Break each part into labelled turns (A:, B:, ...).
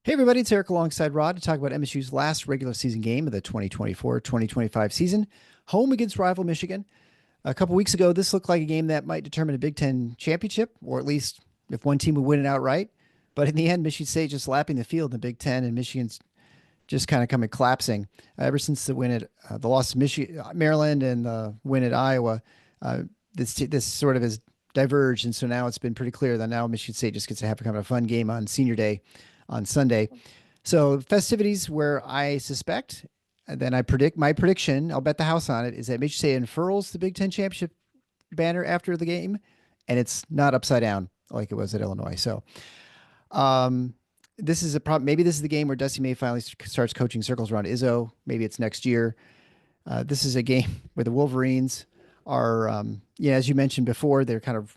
A: Hey, everybody, it's Eric alongside Rod to talk about MSU's last regular season game of the 2024-2025 season, home against rival Michigan. A couple weeks ago, this looked like a game that might determine a Big Ten championship, or at least if one team would win it outright. But in the end, Michigan State just lapping the field in the Big Ten, and Michigan's just kind of coming collapsing. Ever since the win at the loss to Maryland and the win at Iowa, uh, this sort of has diverged, and so now it's been pretty clear that now Michigan State just gets to have a kind of a fun game on Senior Day on Sunday. So festivities where I suspect, and then I predict my prediction, I'll bet the house on it, is that Michigan State unfurls the Big Ten championship banner after the game, and it's not upside down like it was at Illinois. So um, this is a problem. Maybe this is the game where Dusty May finally starts coaching circles around Izzo. Maybe it's next year. This is a game where the Wolverines are, yeah, as you mentioned before, they're kind of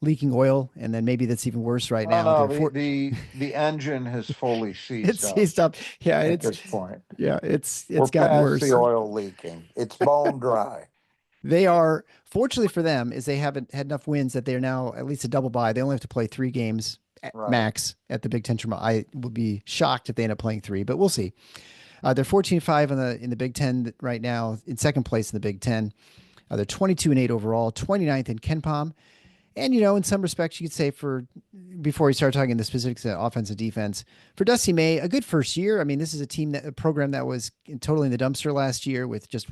A: leaking oil, and then maybe that's even worse right
B: Oh
A: now.
B: no,
A: They're
B: the engine has fully seized
A: it's
B: up
A: seized up. Yeah,
B: at this point.
A: it's
B: We're
A: gotten
B: past
A: worse.
B: the oil leaking. It's bone dry.
A: They are fortunately for them is they haven't had enough wins that they're now at least a double bye. They only have to play 3 games at
B: Right.
A: max at the Big Ten tournament. I would be shocked if they end up playing 3, but we'll see. They're 14-5 in the Big Ten right now, in second place in the Big Ten. They're 22-8 overall, 29th in KenPom. And, in some respects, you could say before we start talking the specifics of offense and defense, for Dusty May, a good first year. I mean, this is a program that was totally in the dumpster last year with just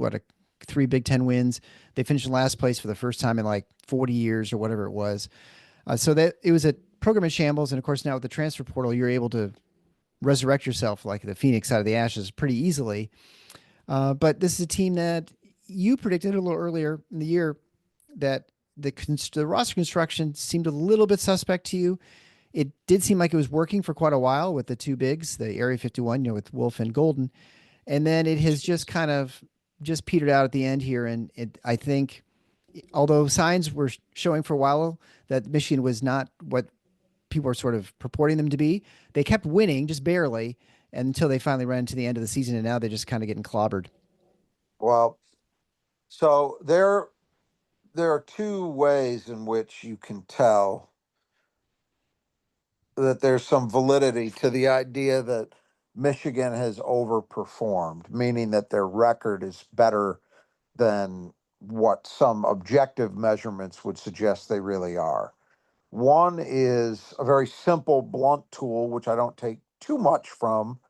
A: 3 Big Ten wins. They finished in last place for the first time in like 40 years or whatever it was. So that it was a program in shambles. And of course, now with the transfer portal, you're able to resurrect yourself like the Phoenix out of the ashes pretty easily. But this is a team that you predicted a little earlier in the year that the roster construction seemed a little bit suspect to you. It did seem like it was working for quite a while with the 2 bigs, the Area 51, with Wolf and Golden, and then it has just kind of just petered out at the end here. And I think, although signs were showing for a while that Michigan was not what people were sort of purporting them to be, they kept winning just barely until they finally ran to the end of the season, and now they're just kind of getting clobbered.
B: Well, so there are two ways in which you can tell that there's some validity to the idea that Michigan has overperformed, meaning that their record is better than what some objective measurements would suggest they really are. One is a very simple, blunt tool, which I don't take too much from,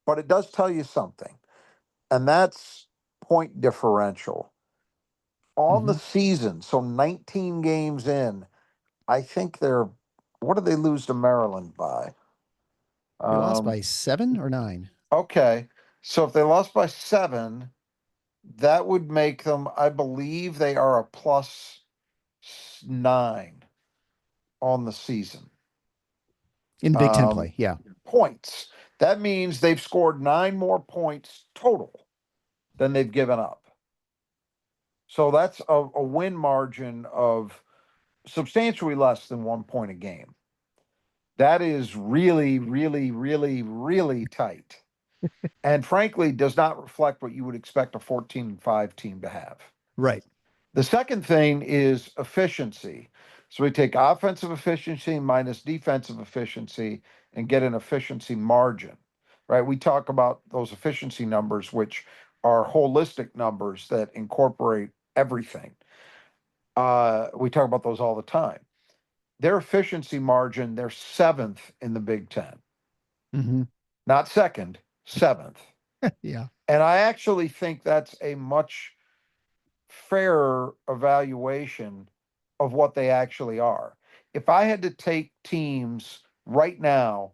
B: but it does tell you something, and that's point differential. On the
A: Mm-hmm.
B: season, so 19 games in, I think what did they lose to Maryland by?
A: They lost
B: Um,
A: by 7 or 9.
B: okay, so if they lost by 7, that would make them, I believe they are a +9 on the season.
A: In the Big Ten
B: Um,
A: play. Yeah.
B: Points. That means they've scored 9 more points total than they've given up. So that's a win margin of substantially less than 1 point a game. That is really, really, really, really tight. And frankly, does not reflect what you would expect a 14-5 team to have.
A: Right.
B: The second thing is efficiency. So we take offensive efficiency minus defensive efficiency and get an efficiency margin, right? We talk about those efficiency numbers, which are holistic numbers that incorporate everything. We talk about those all the time. Their efficiency margin, they're 7th in the Big Ten,
A: Mm-hmm.
B: not second, 7th.
A: Yeah.
B: And I actually think that's a much fairer evaluation of what they actually are. If I had to take teams right now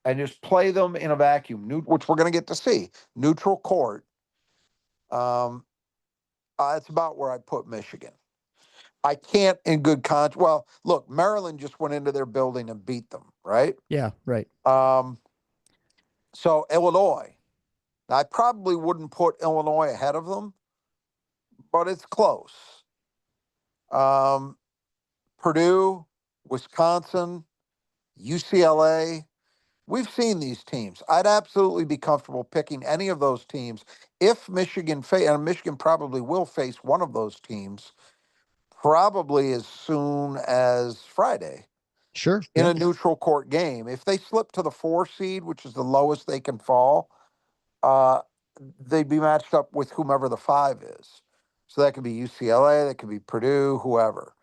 B: and just play them in a vacuum, which we're going to get to see, neutral court, it's about where I put Michigan. I can't, in good conscience. Well, look, Maryland just went into their building and beat them, right?
A: Yeah. Right.
B: Um, so Illinois, I probably wouldn't put Illinois ahead of them, but it's close. Um, Purdue, Wisconsin, UCLA. We've seen these teams. I'd absolutely be comfortable picking any of those teams if and Michigan probably will face one of those teams probably as soon as Friday.
A: Sure.
B: in
A: Yeah.
B: a neutral court game. If they slip to the 4 seed, which is the lowest they can fall, uh, they'd be matched up with whomever the 5 is. So that could be UCLA, that could be Purdue, whoever.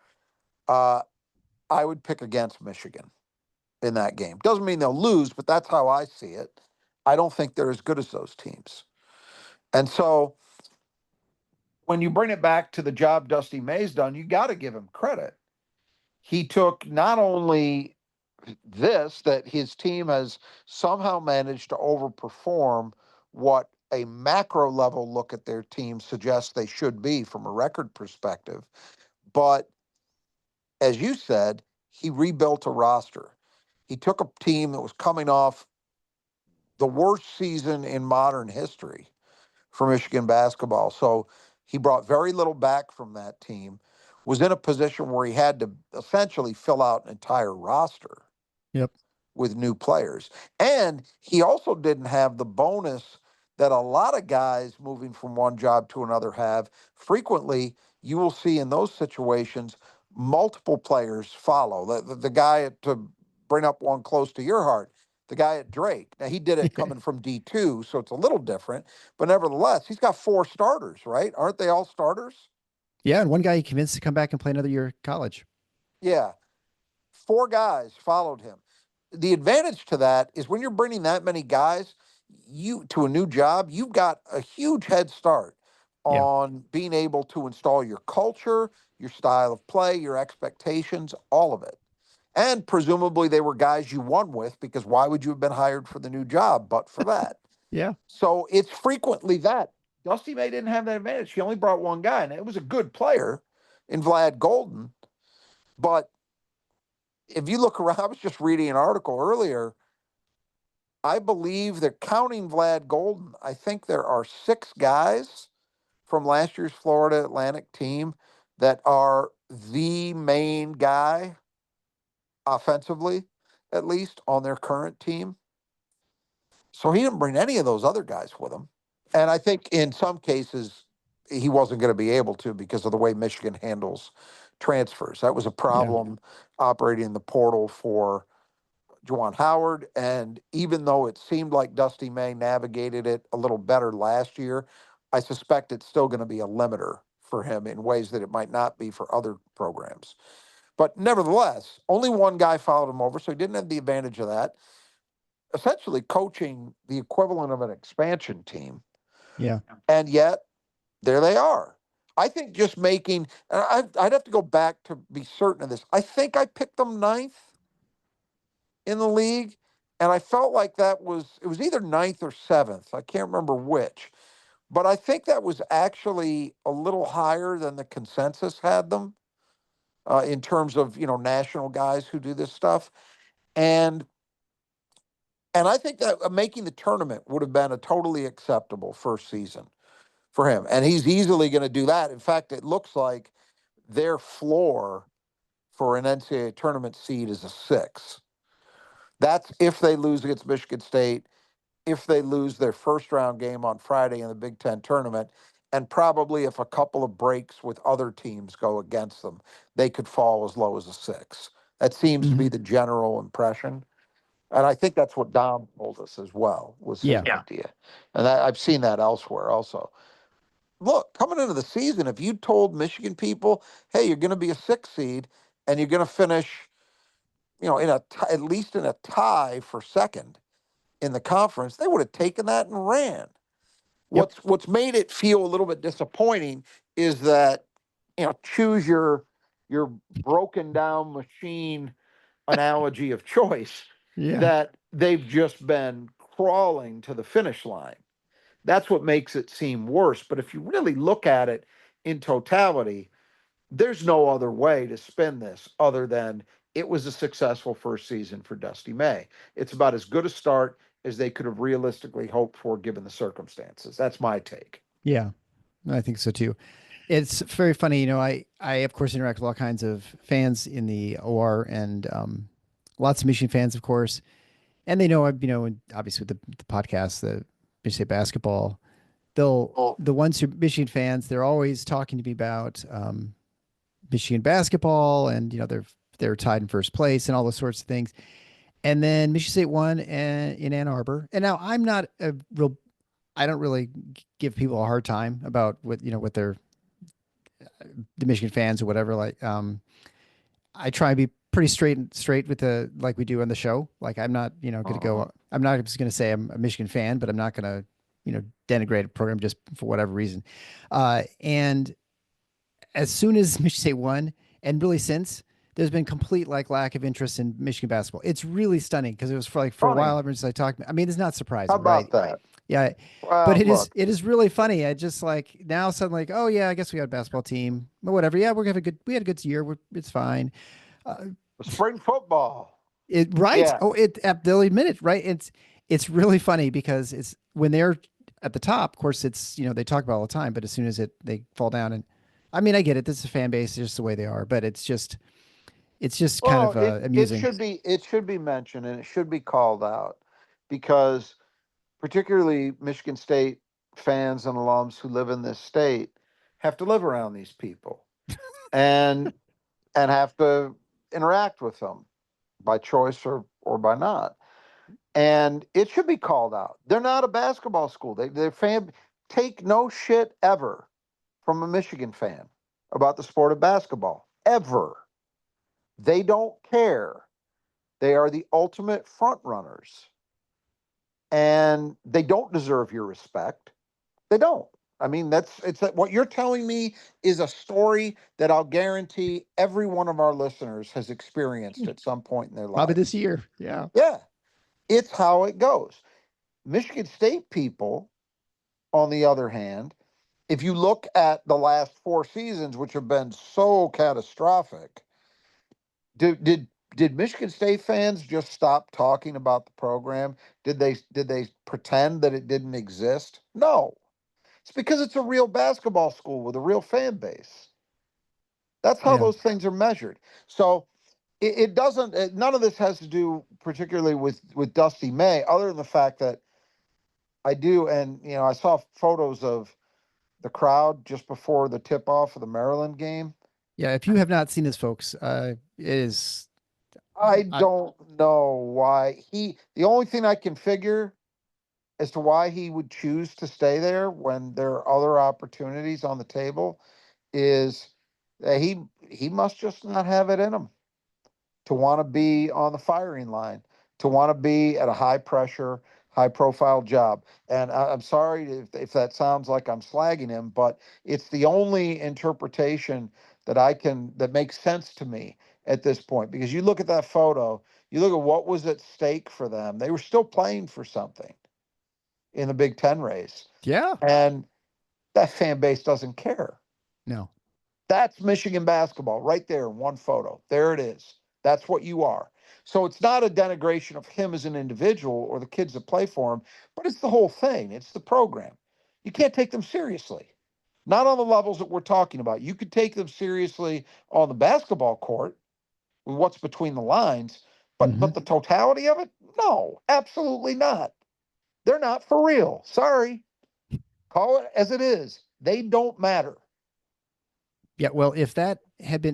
B: Uh, I would pick against Michigan in that game. Doesn't mean they'll lose, but that's how I see it. I don't think they're as good as those teams. And so when you bring it back to the job Dusty May's done, you got to give him credit. He took not only this, that his team has somehow managed to overperform what a macro level look at their team suggests they should be from a record perspective, but as you said, he rebuilt a roster. He took a team that was coming off the worst season in modern history for Michigan basketball. So he brought very little back from that team, was in a position where he had to essentially fill out an entire roster
A: Yep.
B: with new players. And he also didn't have the bonus that a lot of guys moving from one job to another have. Frequently, you will see in those situations multiple players follow. The guy to bring up one close to your heart, the guy at Drake. Now, he did it coming from D2, so it's a little different. But nevertheless, he's got 4 starters, right? Aren't they all starters?
A: Yeah. And one guy he convinced to come back and play another year at college.
B: Yeah. 4 guys followed him. The advantage to that is when you're bringing that many guys you to a new job, you've got a huge head start
A: Yeah.
B: on being able to install your culture, your style of play, your expectations, all of it. And presumably they were guys you won with, because why would you have been hired for the new job but for that?
A: Yeah.
B: So it's frequently that. Dusty May didn't have that advantage. He only brought one guy, and it was a good player in Vlad Golden. But if you look around, I was just reading an article earlier. I believe they're counting Vlad Golden. I think there are 6 guys from last year's Florida Atlantic team that are the main guy offensively, at least on their current team. So he didn't bring any of those other guys with him. And I think in some cases, he wasn't going to be able to because of the way Michigan handles transfers. That was a
A: Yeah.
B: problem operating the portal for Juwan Howard. And even though it seemed like Dusty May navigated it a little better last year, I suspect it's still going to be a limiter for him in ways that it might not be for other programs. But nevertheless, only one guy followed him over, so he didn't have the advantage of that. Essentially, coaching the equivalent of an expansion team.
A: Yeah.
B: And yet, there they are. I think just making, I'd have to go back to be certain of this. I think I picked them ninth in the league. And I felt like it was either ninth or seventh. I can't remember which. But I think that was actually a little higher than the consensus had them in terms of, national guys who do this stuff. And and I think that making the tournament would have been a totally acceptable first season for him. And he's easily going to do that. In fact, it looks like their floor for an NCAA tournament seed is a 6. That's if they lose against Michigan State, if they lose their first round game on Friday in the Big Ten tournament, and probably if a couple of breaks with other teams go against them, they could fall as low as a 6. That seems to
A: Hmm.
B: be the general impression. And I think that's what Dom told us as well, was his
A: Yeah.
B: idea. And I've seen that elsewhere also. Look, coming into the season, if you told Michigan people, hey, you're going to be a 6 seed and you're going to finish, at least in a tie for second in the conference, they would have taken that and ran.
A: Yep.
B: What's made it feel a little bit disappointing is that, choose your broken down machine analogy of choice,
A: Yeah.
B: that they've just been crawling to the finish line. That's what makes it seem worse. But if you really look at it in totality, there's no other way to spin this other than it was a successful first season for Dusty May. It's about as good a start as they could have realistically hoped for given the circumstances. That's my take.
A: Yeah. I think so too. It's very funny. I of course interact with all kinds of fans in the OR and lots of Michigan fans, of course. And they know, obviously with the podcast, the Michigan State basketball, the ones who are Michigan fans, they're always talking to me about Michigan basketball and, their they're tied in first place and all those sorts of things. And then Michigan State won in Ann Arbor. And now I'm not a real, I don't really give people a hard time about what they're the Michigan fans or whatever. Like, I try and be pretty straight with like we do on the show. Like I'm not, going to
B: Uh-huh.
A: go, I'm not just going to say I'm a Michigan fan, but I'm not going to, denigrate a program just for whatever reason. And as soon as Michigan State won, and really since, there's been complete like lack of interest in Michigan basketball. It's really stunning because it was for a while
B: Funny.
A: everyone's like talking. I mean, it's not
B: How
A: surprising, right?
B: about that?
A: Yeah, but
B: Well,
A: it is
B: look,
A: it is really funny. I just like now suddenly like, oh yeah, I guess we got a basketball team, but whatever. Yeah, we had a good year. It's fine. Uh,
B: spring football.
A: right?
B: Yeah.
A: Oh, they'll admit it, right? It's really funny because it's when they're at the top. Of course, it's they talk about it all the time, but as soon as they fall down, and I mean, I get it. This is a fan base, it's just the way they are, but it's just kind
B: Well,
A: of
B: it
A: amusing.
B: should be mentioned and it should be called out because particularly Michigan State fans and alums who live in this state have to live around these people and have to interact with them by choice or by not. And it should be called out. They're not a basketball school. They're fan take no shit ever from a Michigan fan about the sport of basketball. Ever. They don't care. They are the ultimate front runners. And they don't deserve your respect. They don't. I mean, it's what you're telling me is a story that I'll guarantee every one of our listeners has experienced at some point in their
A: Probably this
B: lives.
A: year. Yeah.
B: Yeah, it's how it goes. Michigan State people, on the other hand, if you look at the last four seasons, which have been so catastrophic, did did did Michigan State fans just stop talking about the program? Did they pretend that it didn't exist? No. It's because it's a real basketball school with a real fan base. That's how
A: Yeah.
B: those things are measured. So it doesn't. None of this has to do particularly with Dusty May, other than the fact that I do, and I saw photos of the crowd just before the tip off of the Maryland game.
A: Yeah. If you have not seen this, folks, it is.
B: I
A: I,
B: don't know why the only thing I can figure as to why he would choose to stay there when there are other opportunities on the table is that he must just not have it in him to want to be on the firing line, to want to be at a high pressure, high profile job. And I'm sorry if that sounds like I'm slagging him, but it's the only interpretation that makes sense to me at this point. Because you look at that photo, you look at what was at stake for them. They were still playing for something in the Big Ten race.
A: yeah.
B: And that fan base doesn't care.
A: No.
B: That's Michigan basketball right there in one photo. There it is. That's what you are. So it's not a denigration of him as an individual or the kids that play for him, but it's the whole thing. It's the program. You can't take them seriously. Not on the levels that we're talking about. You could take them seriously on the basketball court with what's between the lines, but
A: Hmm.
B: the totality of it? No, absolutely not. They're not for real. Sorry. Call it as it is. They don't matter.
A: Yeah. Well, if that had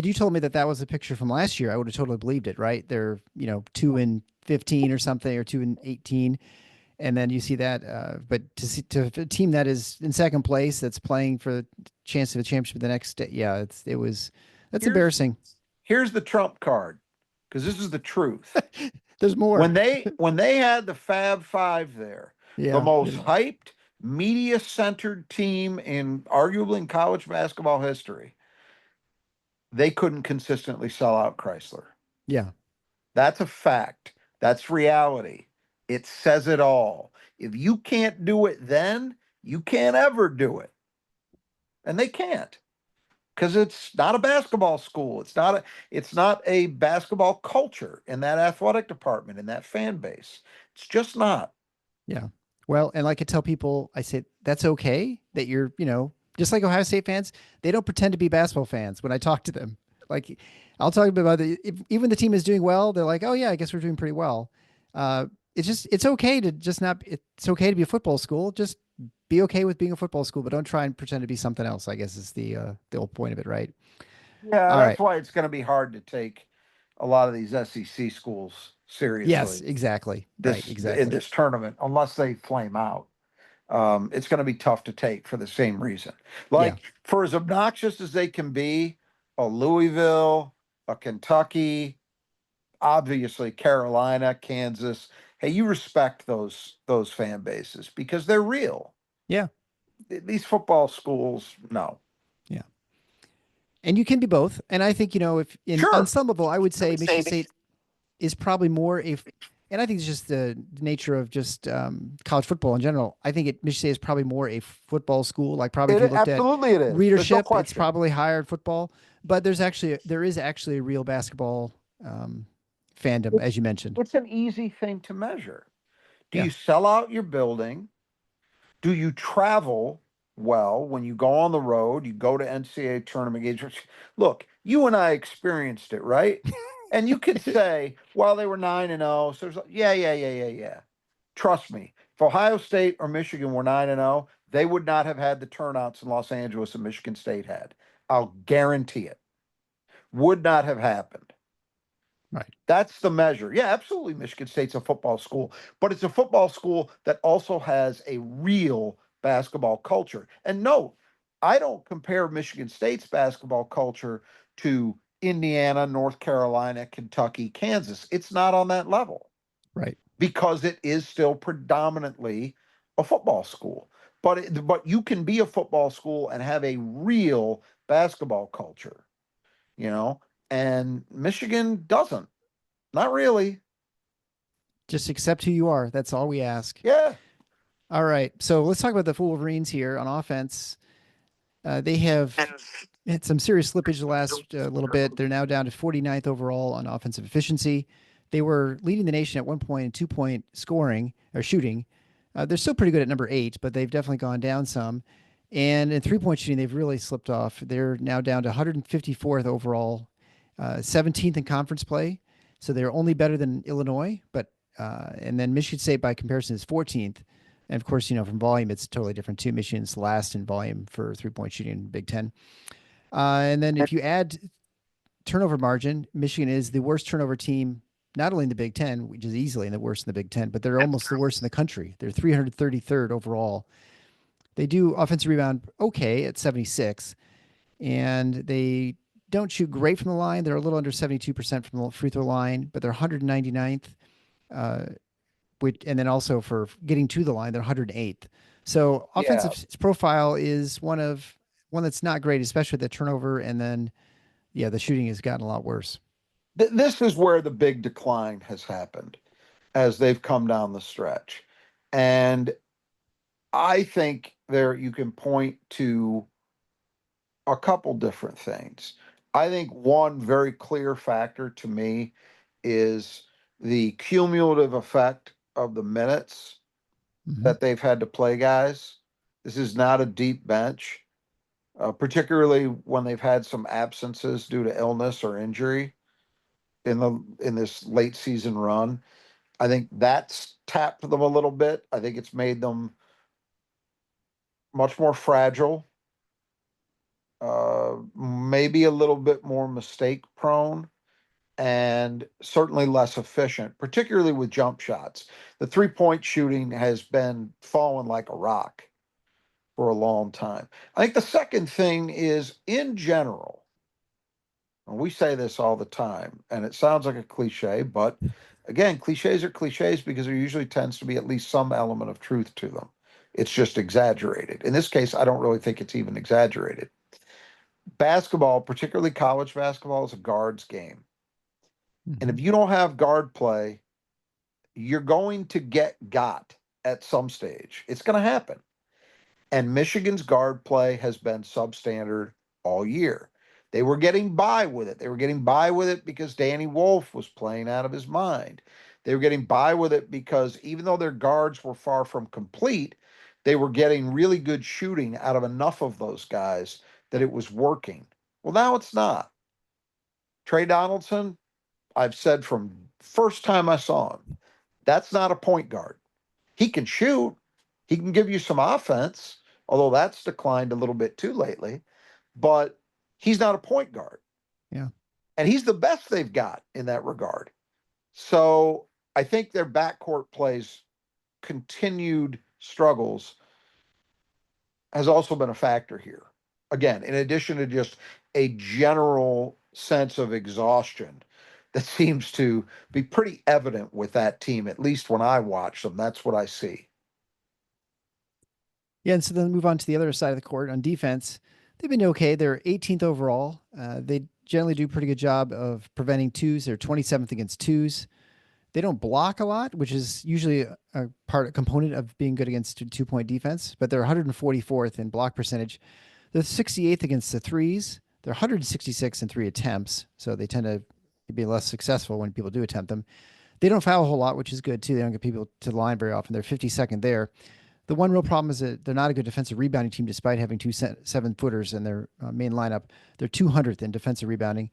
A: you told me that that was a picture from last year, I would have totally believed it. Right? They're 2-15 or something, or 2-18, and then you see that. But to a team that is in second place, that's playing for the chance of a championship the next day, yeah, that's
B: Here's
A: embarrassing.
B: here's the trump card because this is the truth.
A: There's more.
B: When they had the Fab Five there, the
A: Yeah.
B: most hyped, media centered team in arguably in college basketball history, they couldn't consistently sell out Chrysler.
A: Yeah.
B: That's a fact. That's reality. It says it all. If you can't do it then, you can't ever do it. And they can't because it's not a basketball school. It's not a basketball culture in that athletic department, in that fan base. It's just not.
A: Yeah. Well, and like I tell people, I say that's okay that you're, just like Ohio State fans, they don't pretend to be basketball fans when I talk to them. Like I'll talk about even the team is doing well, they're like, oh yeah, I guess we're doing pretty well. It's okay to just not. It's okay to be a football school. Just be okay with being a football school, but don't try and pretend to be something else. I guess is the whole point of it, right?
B: Yeah,
A: All
B: that's
A: right.
B: why it's going to be hard to take a lot of these SEC schools
A: Yes,
B: seriously
A: exactly. Right,
B: this in
A: exactly.
B: this tournament unless they flame out. It's going to be tough to take for the same reason.
A: Yeah.
B: Like, for as obnoxious as they can be, a Louisville, a Kentucky, obviously Carolina, Kansas. Hey, you respect those fan bases because they're real.
A: Yeah.
B: These football schools, no.
A: Yeah. And you can be both. And I think, if on
B: Sure.
A: some level, I would say Michigan State is probably more and I think it's just the nature of just college football in general. I think Michigan State is probably more a football school. Like probably if you looked at
B: Absolutely it is. There's no
A: readership, it's
B: question.
A: probably higher in football. But there is actually a real basketball um, fandom,
B: It's
A: as you mentioned.
B: it's an easy thing to measure. Do
A: Yeah.
B: you sell out your building? Do you travel well when you go on the road? You go to NCAA tournament games. Look, you and I experienced it, right? And you could say, well, they were 9-0. So yeah. Trust me, if Ohio State or Michigan were 9-0, they would not have had the turnouts in Los Angeles that Michigan State had. I'll guarantee it. Would not have happened.
A: Right.
B: That's the measure. Yeah, absolutely. Michigan State's a football school, but it's a football school that also has a real basketball culture. And no, I don't compare Michigan State's basketball culture to Indiana, North Carolina, Kentucky, Kansas. It's not on that level
A: Right.
B: because it is still predominantly a football school. But you can be a football school and have a real basketball culture, you know, and Michigan doesn't. Not really.
A: Just accept who you are. That's all we ask.
B: Yeah.
A: All right. So let's talk about the Wolverines here on offense. They have had some serious slippage the last little bit. They're now down to 49th overall on offensive efficiency. They were leading the nation at 1 point and 2 point scoring or shooting. They're still pretty good at number 8, but they've definitely gone down some. And in 3 point shooting, they've really slipped off. They're now down to 154th overall, 17th in conference play. So they're only better than Illinois, but and then Michigan State by comparison is 14th. And of course, from volume, it's totally different too. Michigan's last in volume for 3 point shooting in Big Ten. And then if you add turnover margin, Michigan is the worst turnover team, not only in the Big Ten, which is easily the worst in the Big Ten, but they're almost the worst in the country. They're 333rd overall. They do offensive rebound okay at 76, and they don't shoot great from the line. They're a little under 72% from the free throw line, but they're 199th. And then also for getting to the line, they're 108th. So
B: Yeah.
A: offensive profile is one that's not great, especially the turnover. And then, yeah, the shooting has gotten a lot worse.
B: This is where the big decline has happened as they've come down the stretch. And I think there you can point to a couple different things. I think one very clear factor to me is the cumulative effect of the minutes
A: Mm-hmm.
B: that they've had to play guys. This is not a deep bench, particularly when they've had some absences due to illness or injury in this late season run. I think that's tapped them a little bit. I think it's made them much more fragile, maybe a little bit more mistake prone, and certainly less efficient, particularly with jump shots. The 3 point shooting has been falling like a rock for a long time. I think the second thing is in general, and we say this all the time, and it sounds like a cliche, but again, cliches are cliches because there usually tends to be at least some element of truth to them. It's just exaggerated. In this case, I don't really think it's even exaggerated. Basketball, particularly college basketball, is a guards game. And
A: Mm-hmm.
B: if you don't have guard play, you're going to get got at some stage. It's going to happen. And Michigan's guard play has been substandard all year. They were getting by with it. They were getting by with it because Danny Wolf was playing out of his mind. They were getting by with it because even though their guards were far from complete, they were getting really good shooting out of enough of those guys that it was working. Well, now it's not. Trey Donaldson, I've said from first time I saw him, that's not a point guard. He can shoot. He can give you some offense, although that's declined a little bit too lately. But he's not a point guard.
A: Yeah.
B: And he's the best they've got in that regard. So I think their backcourt plays continued struggles has also been a factor here. Again, in addition to just a general sense of exhaustion that seems to be pretty evident with that team, at least when I watch them. That's what I see.
A: Yeah, and so then move on to the other side of the court on defense. They've been okay. They're 18th overall. They generally do a pretty good job of preventing twos. They're 27th against twos. They don't block a lot, which is usually a component of being good against 2 point defense. But they're 144th in block percentage. They're 68th against the threes. They're 166 in three attempts, so they tend to be less successful when people do attempt them. They don't foul a whole lot, which is good too. They don't get people to the line very often. They're 52nd there. The one real problem is that they're not a good defensive rebounding team, despite having two 7-footers in their main lineup. They're 200th in defensive rebounding.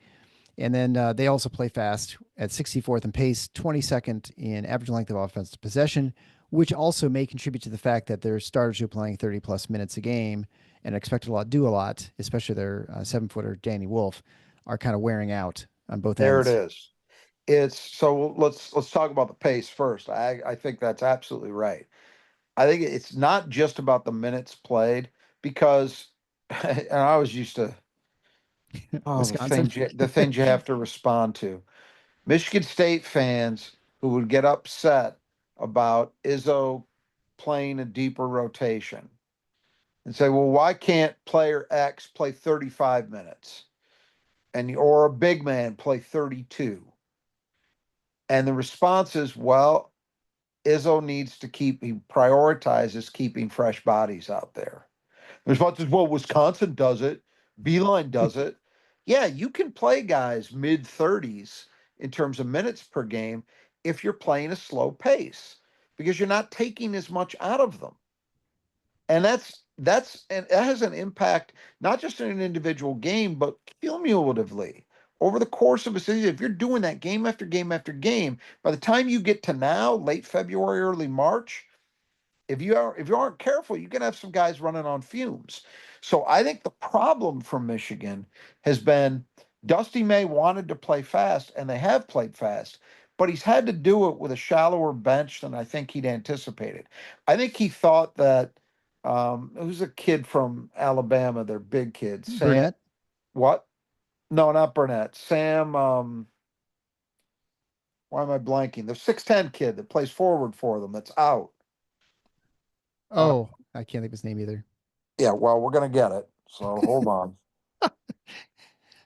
A: And then they also play fast at 64th in pace, 22nd in average length of offensive possession, which also may contribute to the fact that their starters who are playing 30 plus minutes a game and expected a lot, do a lot, especially their 7-footer Danny Wolf, are kind of wearing out on both
B: There it
A: ends.
B: is. It's so let's talk about the pace first. I think that's absolutely right. I think it's not just about the minutes played because and I was used to
A: Wisconsin.
B: the things you have to respond to. Michigan State fans who would get upset about Izzo playing a deeper rotation and say, well, why can't player X play 35 minutes and or a big man play 32? And the response is, well, Izzo needs to he prioritizes keeping fresh bodies out there. The response is, well, Wisconsin does it. Beeline does it. Yeah, you can play guys mid 30s in terms of minutes per game if you're playing a slow pace because you're not taking as much out of them. And and that has an impact not just in an individual game, but cumulatively over the course of a season. If you're doing that game after game after game, by the time you get to now, late February, early March, if you aren't careful, you can have some guys running on fumes. So I think the problem for Michigan has been Dusty May wanted to play fast, and they have played fast, but he's had to do it with a shallower bench than I think he'd anticipated. I think he thought that who's a kid from Alabama, their big kid, Sam.
A: Burnett.
B: What? No, not Burnett. Sam. Why am I blanking? The 6'10" kid that plays forward for them. That's out. Uh,
A: Oh, I can't think of his name either.
B: Yeah, well, we're gonna get it. So hold on.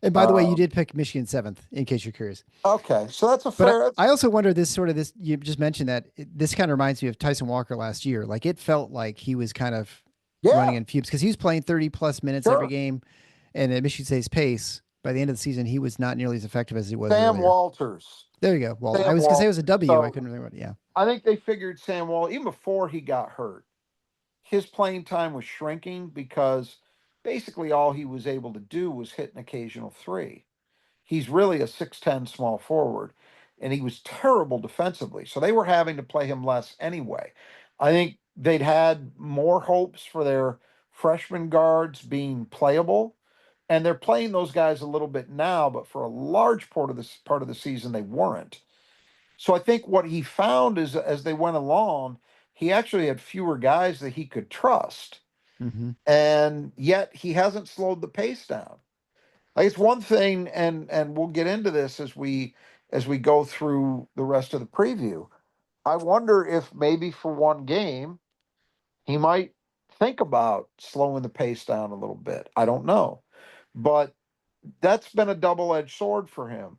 A: And by the way, you
B: Uh,
A: did pick Michigan 7th, in case you're curious.
B: okay, so that's a
A: But
B: fair.
A: I also wonder this you just mentioned that this kind of reminds me of Tyson Walker last year. Like it felt like he was kind of running
B: Yeah,
A: in fumes because he was playing 30 plus minutes every
B: sure.
A: game, and at Michigan State's pace, by the end of the season, he was not nearly as effective as he was
B: Sam
A: earlier.
B: Walters.
A: There you go. Well, I
B: Sam
A: was gonna say it was a
B: Walters.
A: W. I
B: So
A: couldn't remember. Yeah.
B: I think they figured Sam Wall even before he got hurt. His playing time was shrinking because basically all he was able to do was hit an occasional three. He's really a 6'10" small forward, and he was terrible defensively. So they were having to play him less anyway. I think they'd had more hopes for their freshman guards being playable, and they're playing those guys a little bit now, but for a large part of the season they weren't. So I think what he found is as they went along, he actually had fewer guys that he could trust,
A: Mm-hmm.
B: and yet he hasn't slowed the pace down. Like it's one thing, and we'll get into this as we go through the rest of the preview. I wonder if maybe for one game he might think about slowing the pace down a little bit. I don't know, but that's been a double-edged sword for him.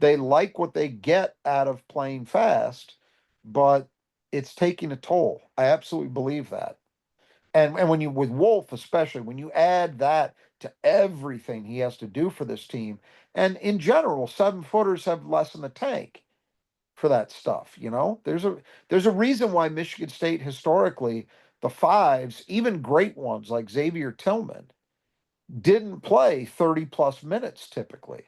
B: They like what they get out of playing fast, but it's taking a toll. I absolutely believe that. And when you with Wolf especially, when you add that to everything he has to do for this team, and in general, 7-footers have less in the tank for that stuff. There's a reason why Michigan State historically the fives, even great ones like Xavier Tillman, didn't play 30 plus minutes typically.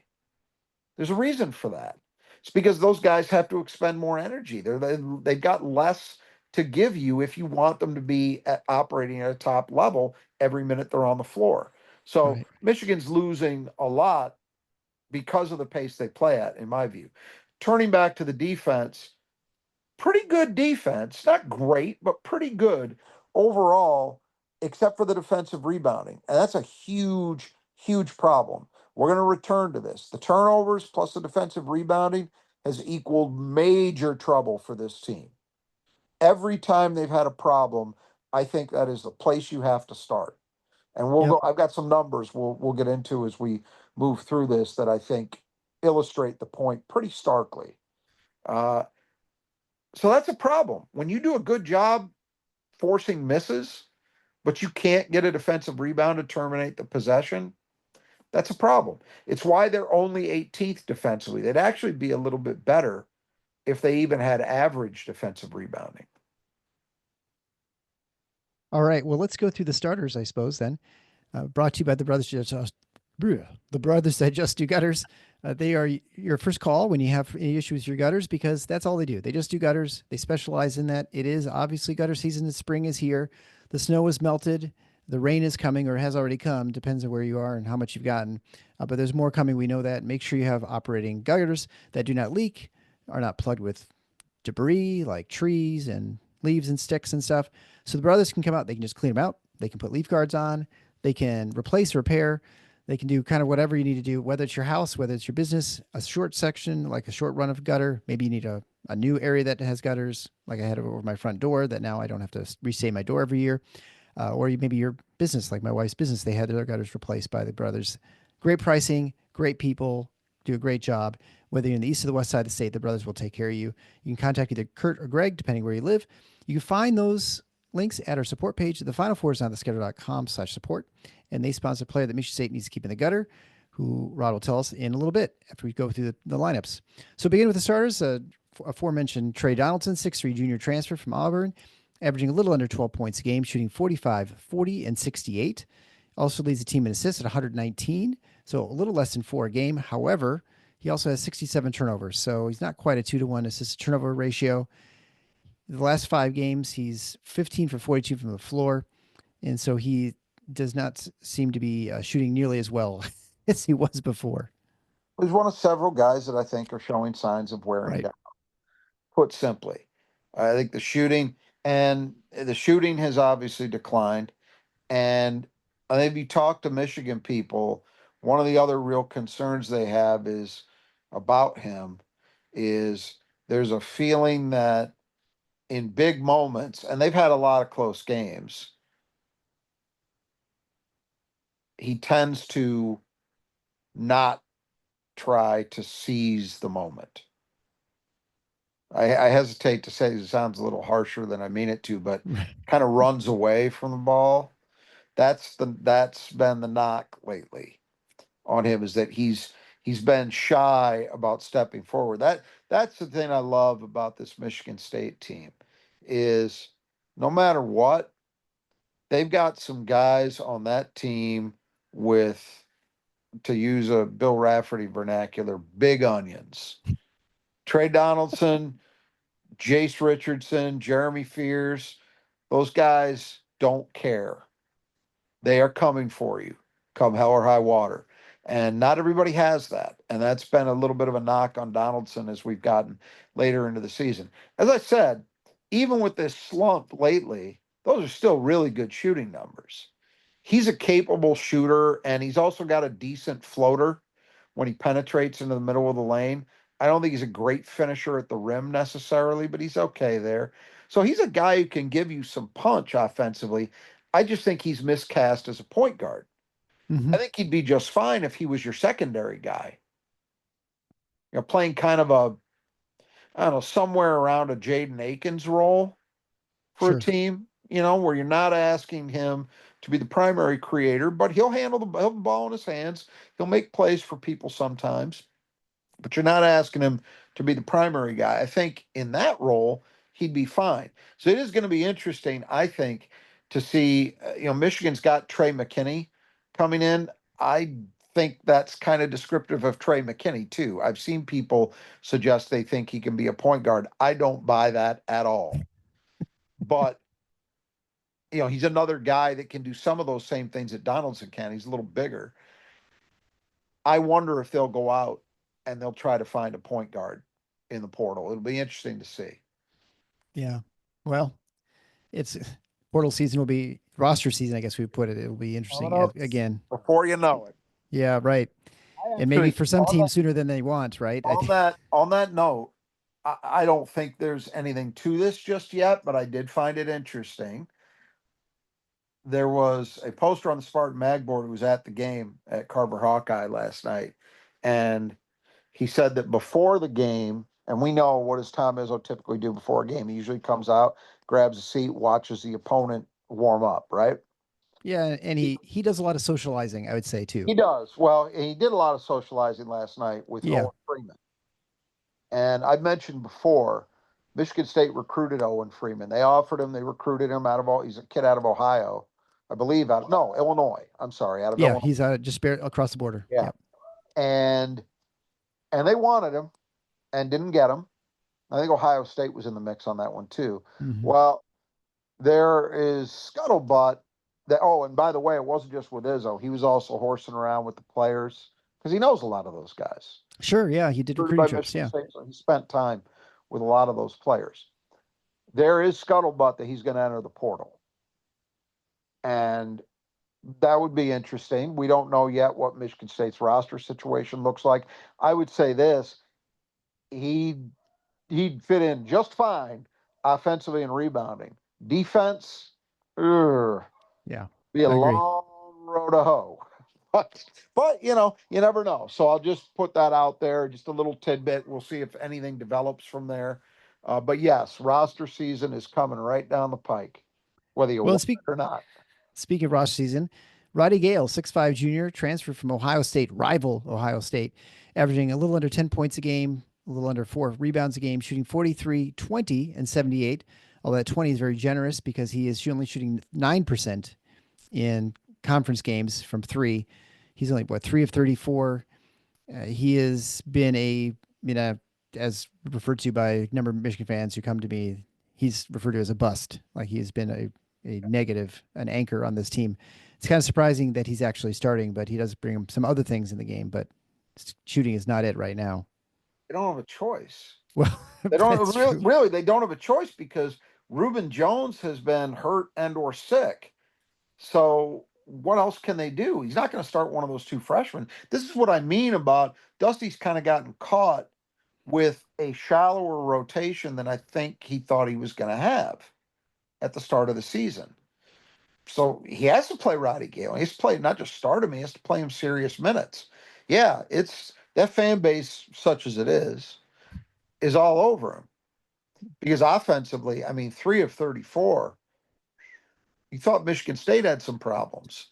B: There's a reason for that. It's because those guys have to expend more energy. They've got less to give you if you want them to be operating at a top level every minute they're on the floor. So
A: Right.
B: Michigan's losing a lot because of the pace they play at, in my view. Turning back to the defense, pretty good defense, not great, but pretty good overall, except for the defensive rebounding. And that's a huge, huge problem. We're going to return to this. The turnovers plus the defensive rebounding has equaled major trouble for this team. Every time they've had a problem, I think that is the place you have to start. And we'll
A: Yep.
B: go. I've got some numbers we'll get into as we move through this that I think illustrate the point pretty starkly. Uh, so that's a problem. When you do a good job forcing misses, but you can't get a defensive rebound to terminate the possession, that's a problem. It's why they're only 18th defensively. They'd actually be a little bit better if they even had average defensive rebounding.
A: All right. Well, let's go through the starters, I suppose, then. Brought to you by the brothers that just do gutters. They are your first call when you have any issues with your gutters because that's all they do. They just do gutters. They specialize in that. It is obviously gutter season. The spring is here. The snow is melted. The rain is coming or has already come. Depends on where you are and how much you've gotten. But there's more coming. We know that. Make sure you have operating gutters that do not leak, are not plugged with debris like trees and leaves and sticks and stuff. So the brothers can come out. They can just clean them out. They can put leaf guards on. They can replace, repair. They can do kind of whatever you need to do, whether it's your house, whether it's your business, a short section, like a short run of gutter. Maybe you need a new area that has gutters, like I had over my front door that now I don't have to restain my door every year. Or maybe your business, like my wife's business, they had their gutters replaced by the brothers. Great pricing, great people, do a great job. Whether you're in the east or the west side of the state, the brothers will take care of you. You can contact either Kurt or Greg, depending where you live. You can find those links at our support page. The Final Four is on theschedule.com/support. And they sponsor a player that Michigan State needs to keep in the gutter, who Rod will tell us in a little bit after we go through the lineups. So begin with the starters. Aforementioned Trey Donaldson, 6'3 junior transfer from Auburn, averaging a little under 12 points a game, shooting 45, 40, and 68. Also leads the team in assists at 119, so a little less than 4 a game. However, he also has 67 turnovers, so he's not quite a 2-to-1 assist turnover ratio. The last 5 games, he's 15 for 42 from the floor, and so he does not seem to be shooting nearly as well as he was before.
B: He's one of several guys that I think are showing signs of wearing
A: Right.
B: down. Put simply, I think the shooting has obviously declined. And I think if you talk to Michigan people, one of the other real concerns they have is about him is there's a feeling that in big moments, and they've had a lot of close games, he tends to not try to seize the moment. I hesitate to say it sounds a little harsher than I mean it to, but kind of runs away from the ball. That's been the knock lately on him is that he's been shy about stepping forward. That's the thing I love about this Michigan State team is no matter what, they've got some guys on that team with, to use a Bill Rafferty vernacular, big onions. Trey Donaldson, Jace Richardson, Jeremy Fears, those guys don't care. They are coming for you, come hell or high water. And not everybody has that. And that's been a little bit of a knock on Donaldson as we've gotten later into the season. As I said, even with this slump lately, those are still really good shooting numbers. He's a capable shooter, and he's also got a decent floater when he penetrates into the middle of the lane. I don't think he's a great finisher at the rim necessarily, but he's okay there. So he's a guy who can give you some punch offensively. I just think he's miscast as a point guard.
A: Mm-hmm.
B: I think he'd be just fine if he was your secondary guy. Playing kind of a, I don't know, somewhere around a Jaden Akins role for a
A: Sure.
B: team, where you're not asking him to be the primary creator, but he'll have the ball in his hands. He'll make plays for people sometimes, but you're not asking him to be the primary guy. I think in that role, he'd be fine. So it is going to be interesting, I think, to see, Michigan's got Trey McKinney coming in. I think that's kind of descriptive of Trey McKinney, too. I've seen people suggest they think he can be a point guard. I don't buy that at all. But, he's another guy that can do some of those same things that Donaldson can. He's a little bigger. I wonder if they'll go out and they'll try to find a point guard in the portal. It'll be interesting to see.
A: Yeah. Well, it's portal season will be roster season, I guess we put it. It will be
B: Coming
A: interesting
B: up
A: again.
B: before you know it.
A: Yeah, right.
B: I
A: And maybe
B: actually
A: for some teams sooner than they want, right? I think.
B: on that note, I don't think there's anything to this just yet, but I did find it interesting. There was a poster on the Spartan Mag board who was at the game at Carver Hawkeye last night, and he said that before the game, and we know what does Tom Izzo typically do before a game? He usually comes out, grabs a seat, watches the opponent warm up, right?
A: Yeah, and he does a lot of socializing, I would say too.
B: He does. Well, he did a lot of socializing last night with
A: Yeah.
B: Owen Freeman. And I mentioned before, Michigan State recruited Owen Freeman. They offered him, they recruited him out of all, he's a kid out of Ohio, I believe out of, no, Illinois. I'm sorry, out of
A: Yeah,
B: Illinois.
A: he's just across the border.
B: Yeah.
A: Yep.
B: And they wanted him and didn't get him. I think Ohio State was in the mix on that one too.
A: Mm-hmm.
B: Well, there is scuttlebutt that, oh, and by the way, it wasn't just with Izzo. He was also horsing around with the players because he knows a lot of those guys.
A: Sure. Yeah, he did
B: Recruited
A: recruiting
B: by
A: trips.
B: Michigan
A: Yeah.
B: State, so he spent time with a lot of those players. There is scuttlebutt that he's going to enter the portal. And that would be interesting. We don't know yet what Michigan State's roster situation looks like. I would say this, he he'd fit in just fine offensively and rebounding. Defense, ugh,
A: Yeah.
B: be a
A: I agree.
B: long road to hoe. But you know, you never know. So I'll just put that out there, just a little tidbit. We'll see if anything develops from there. But yes, roster season is coming right down the pike, whether you
A: Well,
B: want it or not.
A: speaking of roster season, Roddy Gale, 6'5" junior, transferred from Ohio State, rival Ohio State, averaging a little under 10 points a game, a little under 4 rebounds a game, shooting 43, 20, and 78. Although that 20 is very generous because he is only shooting 9% in conference games from three. He's only, 3 of 34. He has been as referred to by a number of Michigan fans who come to me, he's referred to as a bust. Like he has been a negative, an anchor on this team. It's kind of surprising that he's actually starting, but he does bring some other things in the game, but shooting is not it right now.
B: They don't have a choice.
A: Well,
B: They don't
A: that's
B: really,
A: true.
B: really. They don't have a choice because Reuben Jones has been hurt and or sick. So what else can they do? He's not going to start one of those two freshmen. This is what I mean about Dusty's kind of gotten caught with a shallower rotation than I think he thought he was going to have at the start of the season. So he has to play Roddy Gale. He has to play, not just start him, he has to play him serious minutes. Yeah, it's that fan base, such as it is all over him. Because offensively, I mean, 3 of 34. You thought Michigan State had some problems.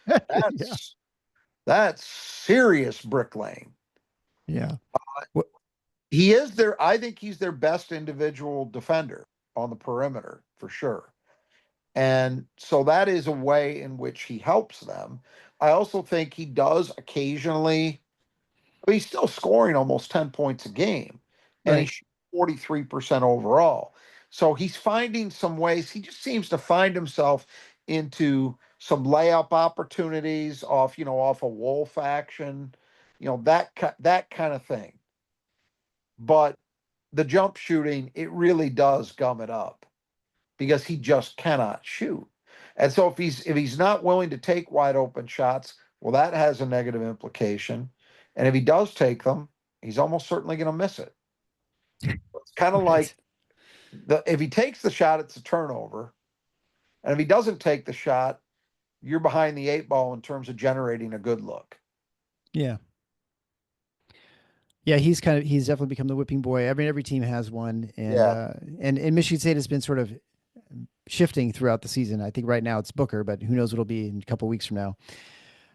A: Yeah.
B: That's that's serious bricklaying.
A: Yeah. What,
B: He is their, I think he's their best individual defender on the perimeter for sure. And so that is a way in which he helps them. I also think he does occasionally, but he's still scoring almost 10 points a game and
A: right.
B: he's 43% overall. So he's finding some ways. He just seems to find himself into some layup opportunities off, off a Wolf action, that kind of thing. But the jump shooting, it really does gum it up because he just cannot shoot. And so if he's not willing to take wide open shots, well, that has a negative implication. And if he does take them, he's almost certainly going to miss it. It's kind of like
A: Right.
B: if he takes the shot, it's a turnover. And if he doesn't take the shot, you're behind the eight ball in terms of generating a good look.
A: Yeah. Yeah, he's definitely become the whipping boy. I mean, every team has one,
B: Yeah.
A: and Michigan State has been sort of shifting throughout the season. I think right now it's Booker, but who knows what it'll be in a couple weeks from now.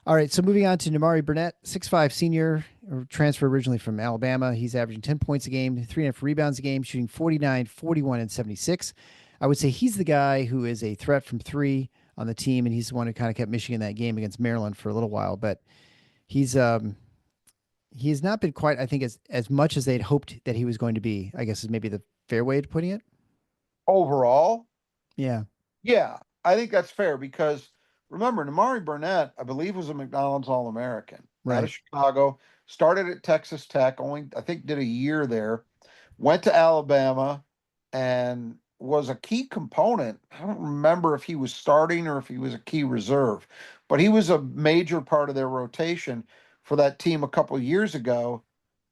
A: All right, so moving on to Namari Burnett, 6'5" senior, transfer originally from Alabama. He's averaging 10 points a game, 3.5 rebounds a game, shooting 49, 41, and 76. I would say he's the guy who is a threat from three on the team, and he's the one who kind of kept Michigan in that game against Maryland for a little while. But he's has not been quite, I think, as much as they'd hoped that he was going to be, I guess is maybe the fair way of putting it.
B: Overall,
A: Yeah.
B: yeah, I think that's fair because remember, Namari Burnett, I believe, was a McDonald's All American. out of
A: Right.
B: Chicago, started at Texas Tech, only I think did a year there, went to Alabama, and was a key component. I don't remember if he was starting or if he was a key reserve, but he was a major part of their rotation for that team a couple of years ago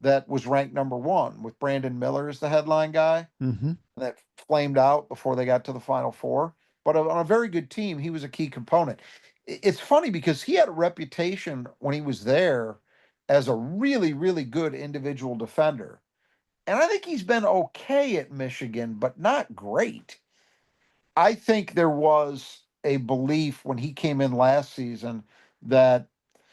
B: that was ranked number one with Brandon Miller as the headline guy
A: Mm-hmm.
B: that flamed out before they got to the Final Four. But on a very good team, he was a key component. It's funny because he had a reputation when he was there as a really, really good individual defender. And I think he's been okay at Michigan, but not great. I think there was a belief when he came in last season that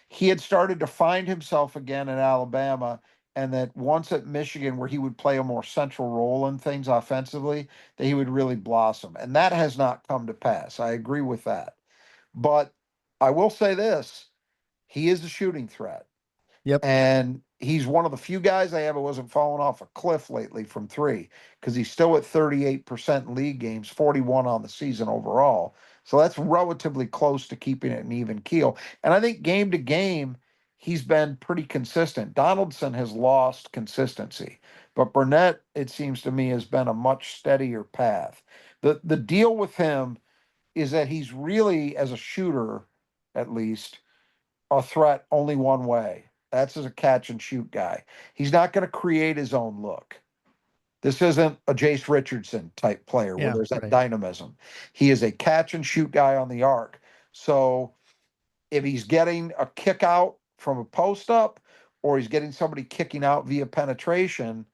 B: he had started to find himself again in Alabama, and that once at Michigan, where he would play a more central role in things offensively, that he would really blossom. And that has not come to pass. I agree with that. But I will say this, he is a shooting threat.
A: Yep.
B: And he's one of the few guys I ever wasn't falling off a cliff lately from three because he's still at 38% in league games, 41 on the season overall. So that's relatively close to keeping it an even keel. And I think game to game, he's been pretty consistent. Donaldson has lost consistency, but Burnett, it seems to me, has been a much steadier path. The deal with him is that he's really, as a shooter, at least, a threat only one way. That's as a catch and shoot guy. He's not going to create his own look. This isn't a Jace Richardson type player where
A: Yeah.
B: there's that
A: Right.
B: dynamism. He is a catch and shoot guy on the arc. So if he's getting a kick out from a post up or he's getting somebody kicking out via penetration,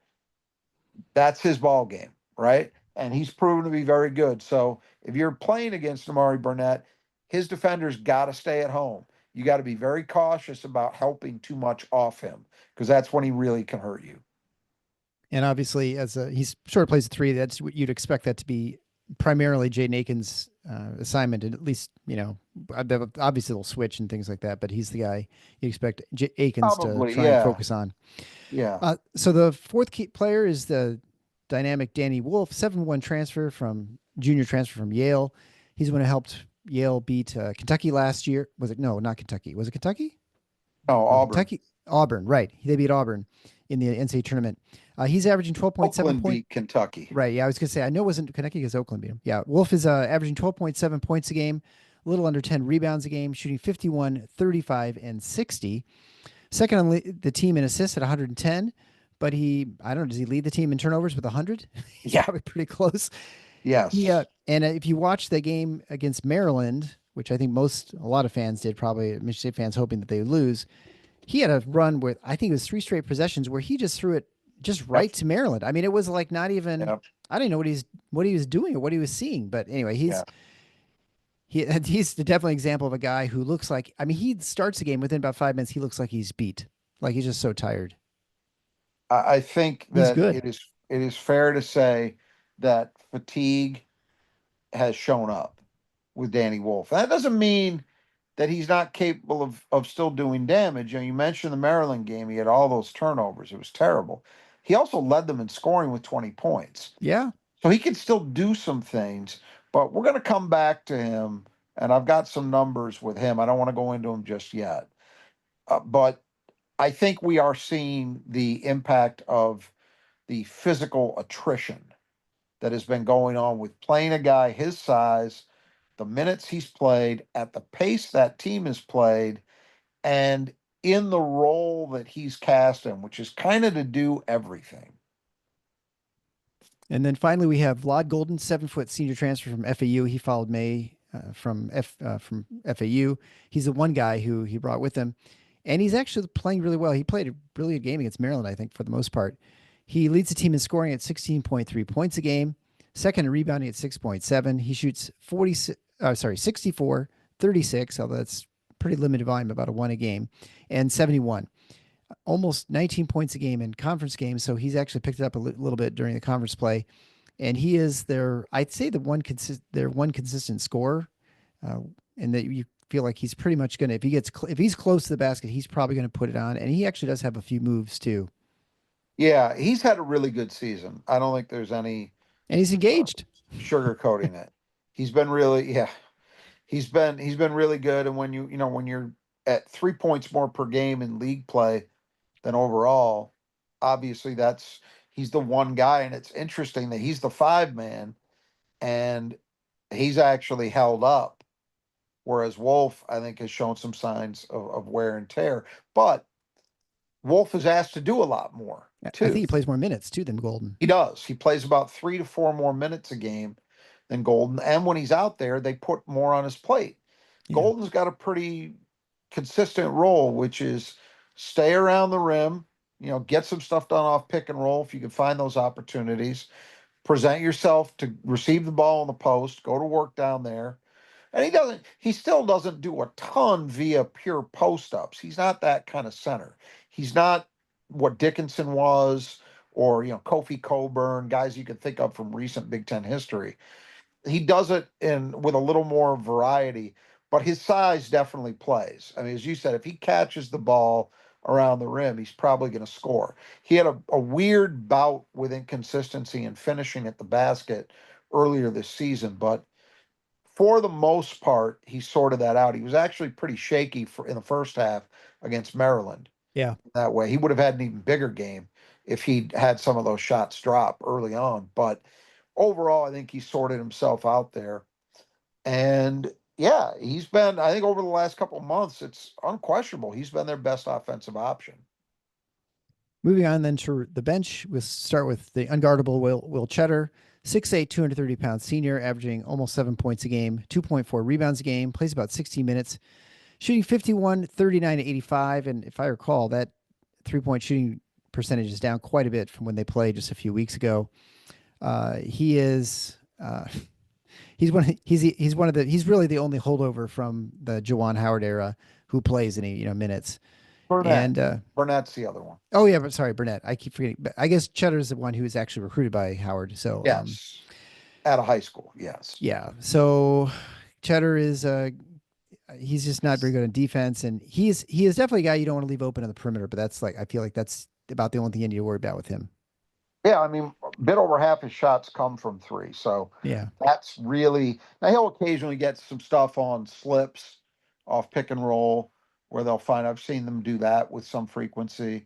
B: that's his ball game, right? And he's proven to be very good. So if you're playing against Amari Burnett, his defenders got to stay at home. You got to be very cautious about helping too much off him because that's when he really can hurt you.
A: And obviously, as a he's sort of plays a three, that's what you'd expect that to be primarily Jaden Aiken's assignment, and at least obviously they'll switch and things like that. But he's the guy you expect Aikens to
B: Probably,
A: try and
B: yeah,
A: focus on.
B: yeah.
A: So the fourth key player is the dynamic Danny Wolf, 7-1 transfer from junior transfer from Yale. He's the one who helped Yale beat Kentucky last year. Was it? No, not Kentucky. Was it Kentucky?
B: No,
A: No,
B: Auburn.
A: Kentucky. Auburn, right. They beat Auburn in the NCAA tournament. He's averaging 12.7
B: Oakland
A: points.
B: beat Kentucky.
A: Right. Yeah, I was going to say, I know it wasn't Kentucky because Oakland beat him. Yeah. Wolf is averaging 12.7 points a game, a little under 10 rebounds a game, shooting 51, 35, and 60. Second on the team in assists at 110, but I don't know, does he lead the team in turnovers with 100? He's
B: Yeah.
A: probably pretty close.
B: Yes.
A: And if you watch the game against Maryland, which I think a lot of fans did, probably Michigan State fans hoping that they would lose, he had a run with, I think it was three straight possessions where he just threw it just
B: Yep.
A: right to Maryland. I mean, it was like not even,
B: Yep.
A: I didn't know what he was doing or what he was seeing. But anyway,
B: Yeah.
A: he's definitely an example of a guy who looks like, I mean, he starts the game within about 5 minutes. He looks like he's beat, like he's just so tired.
B: I think
A: He's
B: that
A: good.
B: it is fair to say that fatigue has shown up with Danny Wolf. That doesn't mean that he's not capable of still doing damage. You mentioned the Maryland game; he had all those turnovers. It was terrible. He also led them in scoring with 20 points,
A: Yeah.
B: so he can still do some things. But we're going to come back to him, and I've got some numbers with him. I don't want to go into them just yet, but I think we are seeing the impact of the physical attrition that has been going on with playing a guy his size, the minutes he's played, at the pace that team has played, and in the role that he's cast in, which is kind of to do everything.
A: And then finally, we have Lod Golden, 7-foot senior transfer from FAU. He followed May from FAU. He's the one guy who he brought with him, and he's actually playing really well. He played a really good game against Maryland, I think, for the most part. He leads the team in scoring at 16.3 points a game, second in rebounding at 6.7. He shoots 64, 36, although that's pretty limited volume, about a one a game, and 71, almost 19 points a game in conference games. So he's actually picked it up a little bit during the conference play, and he is I'd say their one consistent scorer, uh, and that you feel like he's pretty much gonna if he's close to the basket, he's probably gonna put it on, and he actually does have a few moves too,
B: Yeah, he's had a really good season. I don't think there's any
A: and he's
B: uh,
A: engaged.
B: sugarcoating it. He's been really, yeah, he's been really good. And when when you're at 3 points more per game in league play than overall. Obviously, he's the one guy, and it's interesting that he's the 5 man, and he's actually held up. Whereas Wolf, I think, has shown some signs of wear and tear. But Wolf is asked to do a lot more
A: I think
B: too.
A: he plays more minutes too than Golden.
B: He does. He plays about 3 to 4 more minutes a game than Golden. And when he's out there, they put more on his plate.
A: Yeah.
B: Golden's got a pretty consistent role, which is stay around the rim, get some stuff done off pick and roll if you can find those opportunities. Present yourself to receive the ball in the post, go to work down there. And he still doesn't do a ton via pure post ups. He's not that kind of center. He's not what Dickinson was, or Kofi Coburn, guys you could think of from recent Big Ten history. He does it with a little more variety, but his size definitely plays. I mean, as you said, if he catches the ball around the rim, he's probably going to score. He had a weird bout with inconsistency in finishing at the basket earlier this season, but for the most part, he sorted that out. He was actually pretty shaky in the first half against Maryland.
A: Yeah.
B: That way, he would have had an even bigger game if he'd had some of those shots drop early on. But overall, I think he sorted himself out there. And yeah, he's been, I think over the last couple of months, it's unquestionable. He's been their best offensive option.
A: Moving on then to the bench, we'll start with the unguardable Will Cheddar, 6'8", 230-pound senior, averaging almost 7 points a game, 2.4 rebounds a game, plays about 16 minutes, shooting 51, 39 to 85. And if I recall, that three-point shooting percentage is down quite a bit from when they played just a few weeks ago. He is he's really the only holdover from the Juwan Howard era who plays any minutes.
B: Burnett.
A: And
B: Burnett's the other one.
A: oh yeah, but sorry, Burnett. I keep forgetting. But I guess Cheddar's the one who was actually recruited by Howard. So
B: Yes. Out of high school. Yes.
A: yeah. So Cheddar is he's just not very good on defense, and he is definitely a guy you don't want to leave open on the perimeter. But I feel like that's about the only thing you need to worry about with him.
B: Yeah, I mean, a bit over half his shots come from three. So
A: Yeah.
B: that's really, now he'll occasionally get some stuff on slips off pick and roll where I've seen them do that with some frequency.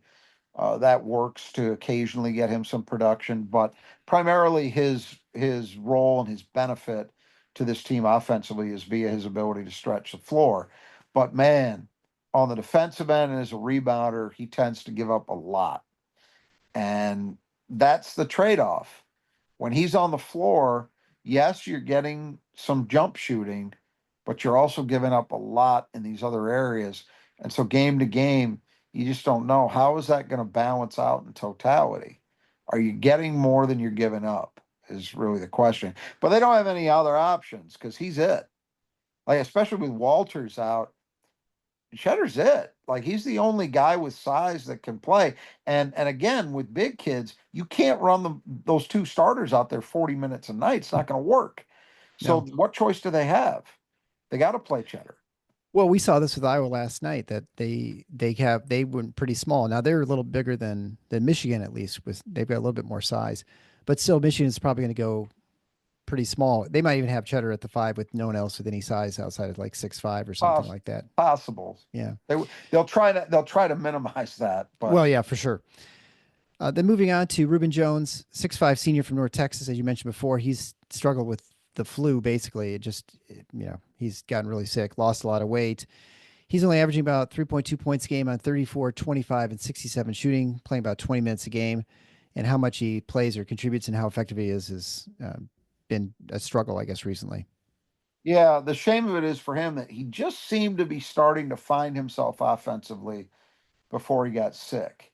B: That works to occasionally get him some production, but primarily his role and his benefit to this team offensively is via his ability to stretch the floor. But man, on the defensive end and as a rebounder, he tends to give up a lot. And that's the trade-off. When he's on the floor, yes, you're getting some jump shooting, but you're also giving up a lot in these other areas. And so game to game, you just don't know how is that going to balance out in totality. Are you getting more than you're giving up is really the question. But they don't have any other options because he's it. Like, especially with Walters out, Cheddar's it. Like, he's the only guy with size that can play. And again, with big kids, you can't run those two starters out there 40 minutes a night. It's not going to work. So
A: No.
B: what choice do they have? They got to play Cheddar.
A: Well, we saw this with Iowa last night that they went pretty small. Now they're a little bigger than Michigan, at least they've got a little bit more size, but still Michigan's probably going to go pretty small. They might even have Cheddar at the 5 with no one else with any size outside of like 6'5" or something like that.
B: Possible.
A: Yeah.
B: They'll try to minimize that. But
A: Well, yeah, for sure. Then moving on to Reuben Jones, 6'5" senior from North Texas, as you mentioned before. He's struggled with the flu, basically. He's gotten really sick, lost a lot of weight. He's only averaging about 3.2 points a game on 34, 25, and 67 shooting, playing about 20 minutes a game. And how much he plays or contributes and how effective he is has been a struggle, I guess, recently.
B: yeah, the shame of it is for him that he just seemed to be starting to find himself offensively before he got sick.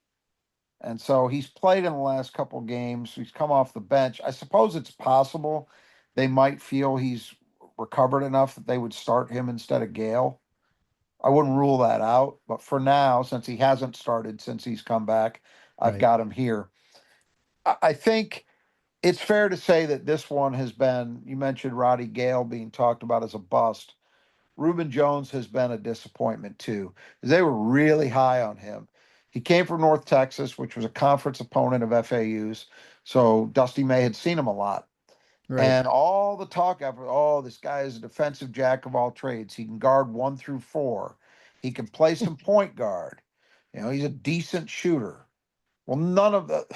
B: And so he's played in the last couple of games. He's come off the bench. I suppose it's possible they might feel he's recovered enough that they would start him instead of Gale. I wouldn't rule that out. But for now, since he hasn't started since he's come back, I've
A: Right.
B: got him here. I think it's fair to say that this one has been, you mentioned Roddy Gale being talked about as a bust. Reuben Jones has been a disappointment too, because they were really high on him. He came from North Texas, which was a conference opponent of FAU's. So Dusty May had seen him a lot.
A: Right.
B: And all the talk after, oh, this guy is a defensive jack of all trades. He can guard 1 through 4. He can play some point guard. He's a decent shooter. Well, none of the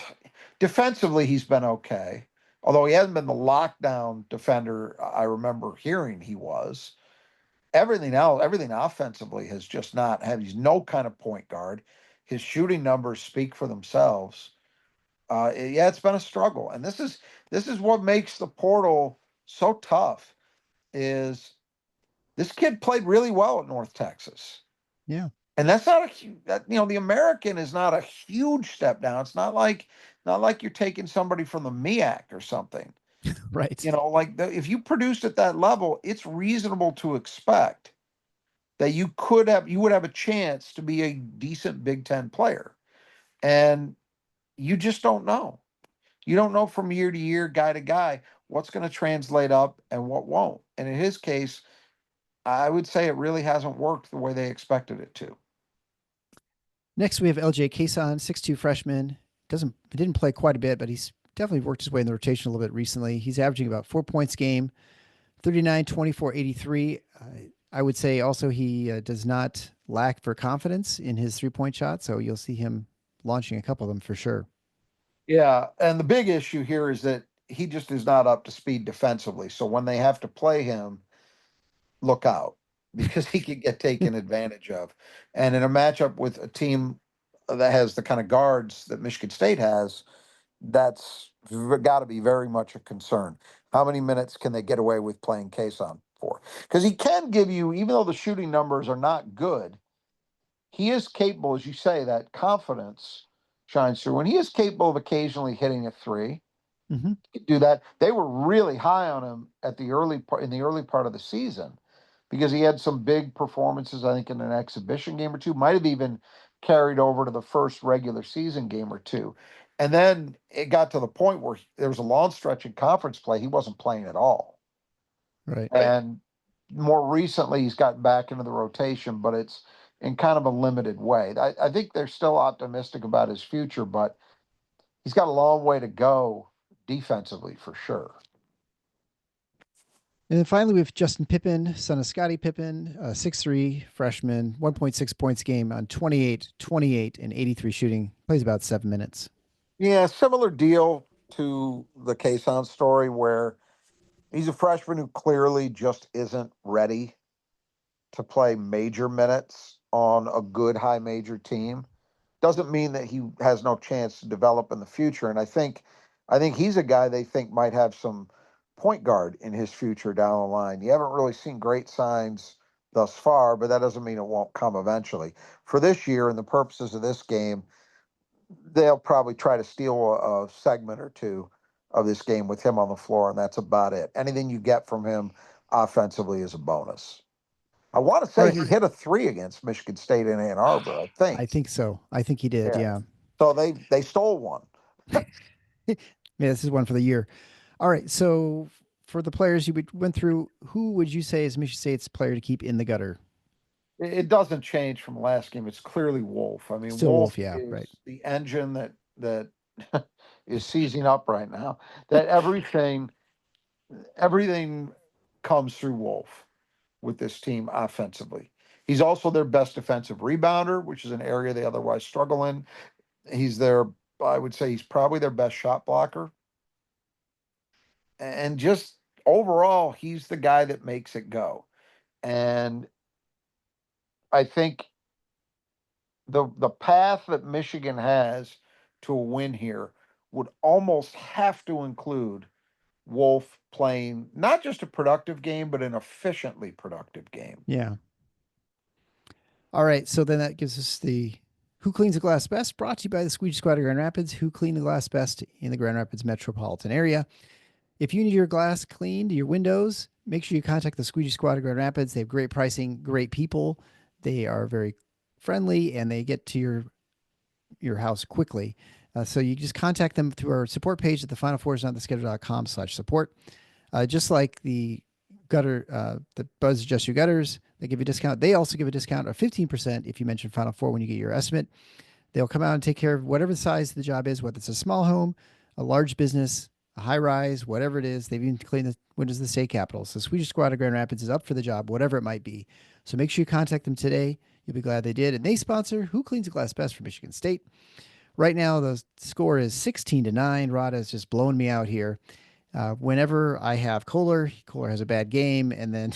B: defensively, he's been okay. Although he hasn't been the lockdown defender I remember hearing he was. Everything else, everything offensively has just not had. He's no kind of point guard. His shooting numbers speak for themselves. Yeah, it's been a struggle, and this is what makes the portal so tough. Is this kid played really well at North Texas?
A: Yeah.
B: And that's not a that the American is not a huge step down. It's not like you're taking somebody from the MEAC or something.
A: Right.
B: If you produced at that level, it's reasonable to expect that you would have a chance to be a decent Big Ten player. And you just don't know. You don't know from year to year, guy to guy, what's going to translate up and what won't. And in his case, I would say it really hasn't worked the way they expected it to.
A: Next, we have LJ Kason, 6'2 freshman. Didn't play quite a bit, but he's definitely worked his way in the rotation a little bit recently. He's averaging about 4 points a game, 39, 24, 83. I would say also he does not lack for confidence in his 3-point shot, so you'll see him launching a couple of them for sure.
B: Yeah, and the big issue here is that he just is not up to speed defensively. So when they have to play him, look out because he could get taken advantage of. And in a matchup with a team that has the kind of guards that Michigan State has, that's got to be very much a concern. How many minutes can they get away with playing Kason for? Because he can give you, even though the shooting numbers are not good, he is capable, as you say, that confidence shines through. And he is capable of occasionally hitting a three.
A: Mm-hmm.
B: He could do that. They were really high on him at the early part in the early part of the season because he had some big performances, I think, in an exhibition game or two, might have even carried over to the first regular season game or two. And then it got to the point where there was a long stretch in conference play. He wasn't playing at all.
A: Right.
B: And more recently, he's gotten back into the rotation, but it's in kind of a limited way. I think they're still optimistic about his future, but he's got a long way to go defensively for sure.
A: And then finally, we have Justin Pippen, son of Scottie Pippen, 6'3 freshman, 1.6 points a game on 28, 28, and 83 shooting. Plays about 7 minutes.
B: Yeah, similar deal to the Kason story where he's a freshman who clearly just isn't ready to play major minutes on a good high major team. Doesn't mean that he has no chance to develop in the future. And I think he's a guy they think might have some point guard in his future down the line. You haven't really seen great signs thus far, but that doesn't mean it won't come eventually. For this year and the purposes of this game, they'll probably try to steal a segment or two of this game with him on the floor, and that's about it. Anything you get from him offensively is a bonus. I want to
A: All
B: say
A: right.
B: he hit a three against Michigan State in Ann Arbor, I
A: I
B: think.
A: think so. I think he did.
B: Yeah.
A: Yeah.
B: So they stole one.
A: Yeah, this is one for the year. All right. So for the players you went through, who would you say is Michigan State's player to keep in the gutter?
B: It doesn't change from last game. It's clearly Wolf. I mean,
A: Still
B: Wolf
A: Wolf. Yeah.
B: is
A: Right.
B: the engine that is seizing up right now. That everything comes through Wolf with this team offensively. He's also their best defensive rebounder, which is an area they otherwise struggle in. I would say he's probably their best shot blocker. And just overall, he's the guy that makes it go. And I think the path that Michigan has to a win here would almost have to include Wolf playing not just a productive game, but an efficiently productive game.
A: Yeah. All right. So then that gives us the Who Cleans the Glass Best, brought to you by the Squeegee Squad of Grand Rapids, who clean the glass best in the Grand Rapids metropolitan area. If you need your glass cleaned, your windows, make sure you contact the Squeegee Squad of Grand Rapids. They have great pricing, great people. They are very friendly, and they get to your house quickly. So you just contact them through our support page at thefinalfoursontheschedule.com/support. Just like the Buzz Adjust Your Gutters, they give you a discount. They also give a discount of 15% if you mention Final Four when you get your estimate. They'll come out and take care of whatever the size of the job is, whether it's a small home, a large business, a high rise, whatever it is. They've even cleaned the windows of the state capitol. So Swedish Squad of Grand Rapids is up for the job, whatever it might be. So make sure you contact them today. You'll be glad they did. And they sponsor Who Cleans the Glass Best for Michigan State. Right now, the score is 16-9. Rada is just blowing me out here. Whenever I have Kohler has a bad game, and then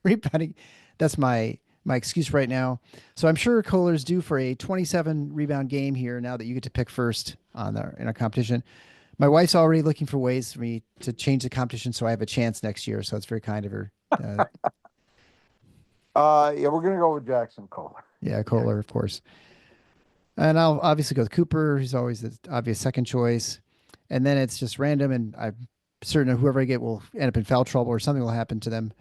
A: rebounding. That's my excuse right now. So I'm sure Kohler's due for a 27 rebound game here now that you get to pick first in our competition. My wife's already looking for ways for me to change the competition so I have a chance next year. So it's very kind of her.
B: Yeah, we're gonna go with Jackson Kohler.
A: Yeah, Kohler, of course. And I'll obviously go with Cooper. He's always the obvious second choice. And then it's just random, and I'm certain that whoever I get will end up in foul trouble or something will happen to them.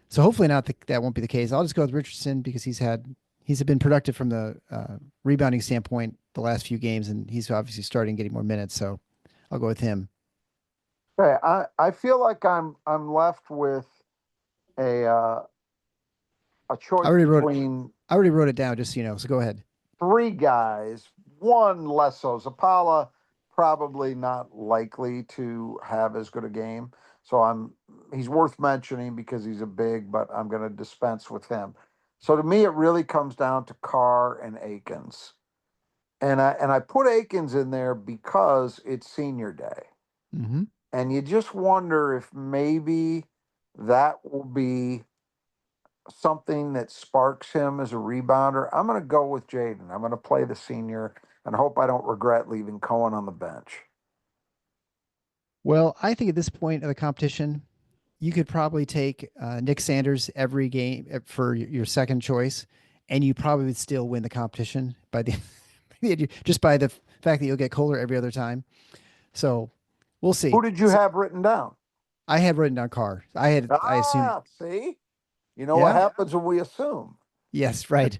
A: So hopefully not that won't be the case. I'll just go with Richardson because he's been productive from the rebounding standpoint the last few games, and he's obviously starting getting more minutes. So I'll go with him.
B: Okay, I feel like I'm left with a uh, a
A: I
B: choice
A: already wrote
B: between
A: I already wrote it down just so you know. So go ahead.
B: three guys. One less so. Zapala probably not likely to have as good a game. So he's worth mentioning because he's a big, but I'm going to dispense with him. So to me, it really comes down to Carr and Akins. And I put Akins in there because it's senior day.
A: Mm-hmm.
B: And you just wonder if maybe that will be something that sparks him as a rebounder. I'm going to go with Jaden. I'm going to play the senior and hope I don't regret leaving Cohen on the bench.
A: Well, I think at this point of the competition, you could probably take Nick Sanders every game for your second choice, and you probably would still win the competition by just by the fact that you'll get Kohler every other time. So we'll see.
B: Who did you
A: So
B: have written down?
A: I had written down Carr. I assumed.
B: See? You know what
A: Yeah.
B: happens when we assume.
A: Yes. Right.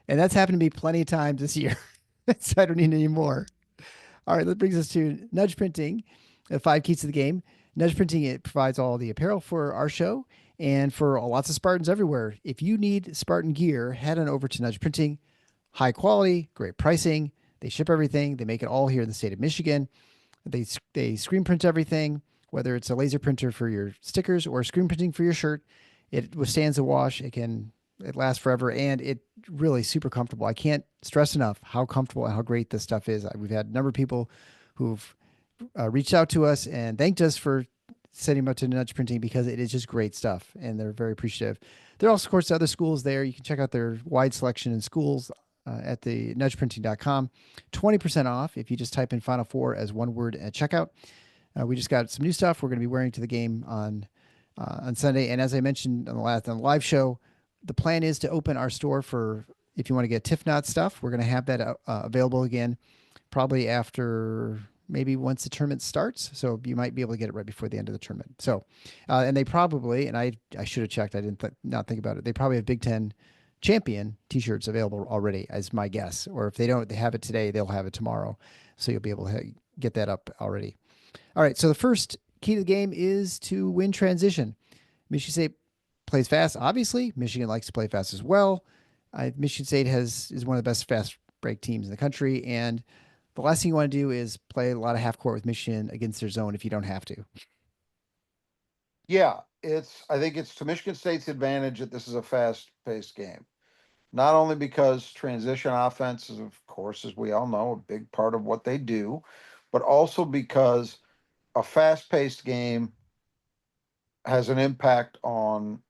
A: And that's happened to me plenty of times this year. So I don't need any more. All right. That brings us to nudge printing. The 5 keys to the game. Nudge printing, it provides all the apparel for our show and for lots of Spartans everywhere. If you need Spartan gear, head on over to Nudge Printing. High quality, great pricing. They ship everything. They make it all here in the state of Michigan. They screen print everything, whether it's a laser printer for your stickers or screen printing for your shirt. It withstands the wash. It lasts forever, and it really super comfortable. I can't stress enough how comfortable and how great this stuff is. We've had a number of people who've reached out to us and thanked us for sending them out to Nudge Printing because it is just great stuff, and they're very appreciative. There are also, of course, other schools there. You can check out their wide selection in schools at the nudgeprinting.com. 20% off if you just type in Final Four as one word at checkout. We just got some new stuff we're going to be wearing to the game on Sunday. And as I mentioned on the live show, the plan is to open our store for if you want to get TIF Knot stuff. We're going to have that available again, probably after maybe once the tournament starts. So you might be able to get it right before the end of the tournament. So, and they probably, and I should have checked. I didn't not think about it. They probably have Big Ten champion t-shirts available already as my guess. Or if they don't, they have it today, they'll have it tomorrow. So you'll be able to get that up already. All right. So the first key to the game is to win transition. Michigan State plays fast. Obviously, Michigan likes to play fast as well. Michigan State is one of the best fast break teams in the country, and the last thing you want to do is play a lot of half court with Michigan against their zone if you don't have to.
B: Yeah, I think it's to Michigan State's advantage that this is a fast-paced game. Not only because transition offense is, of course, as we all know, a big part of what they do, but also because a fast-paced game has an impact on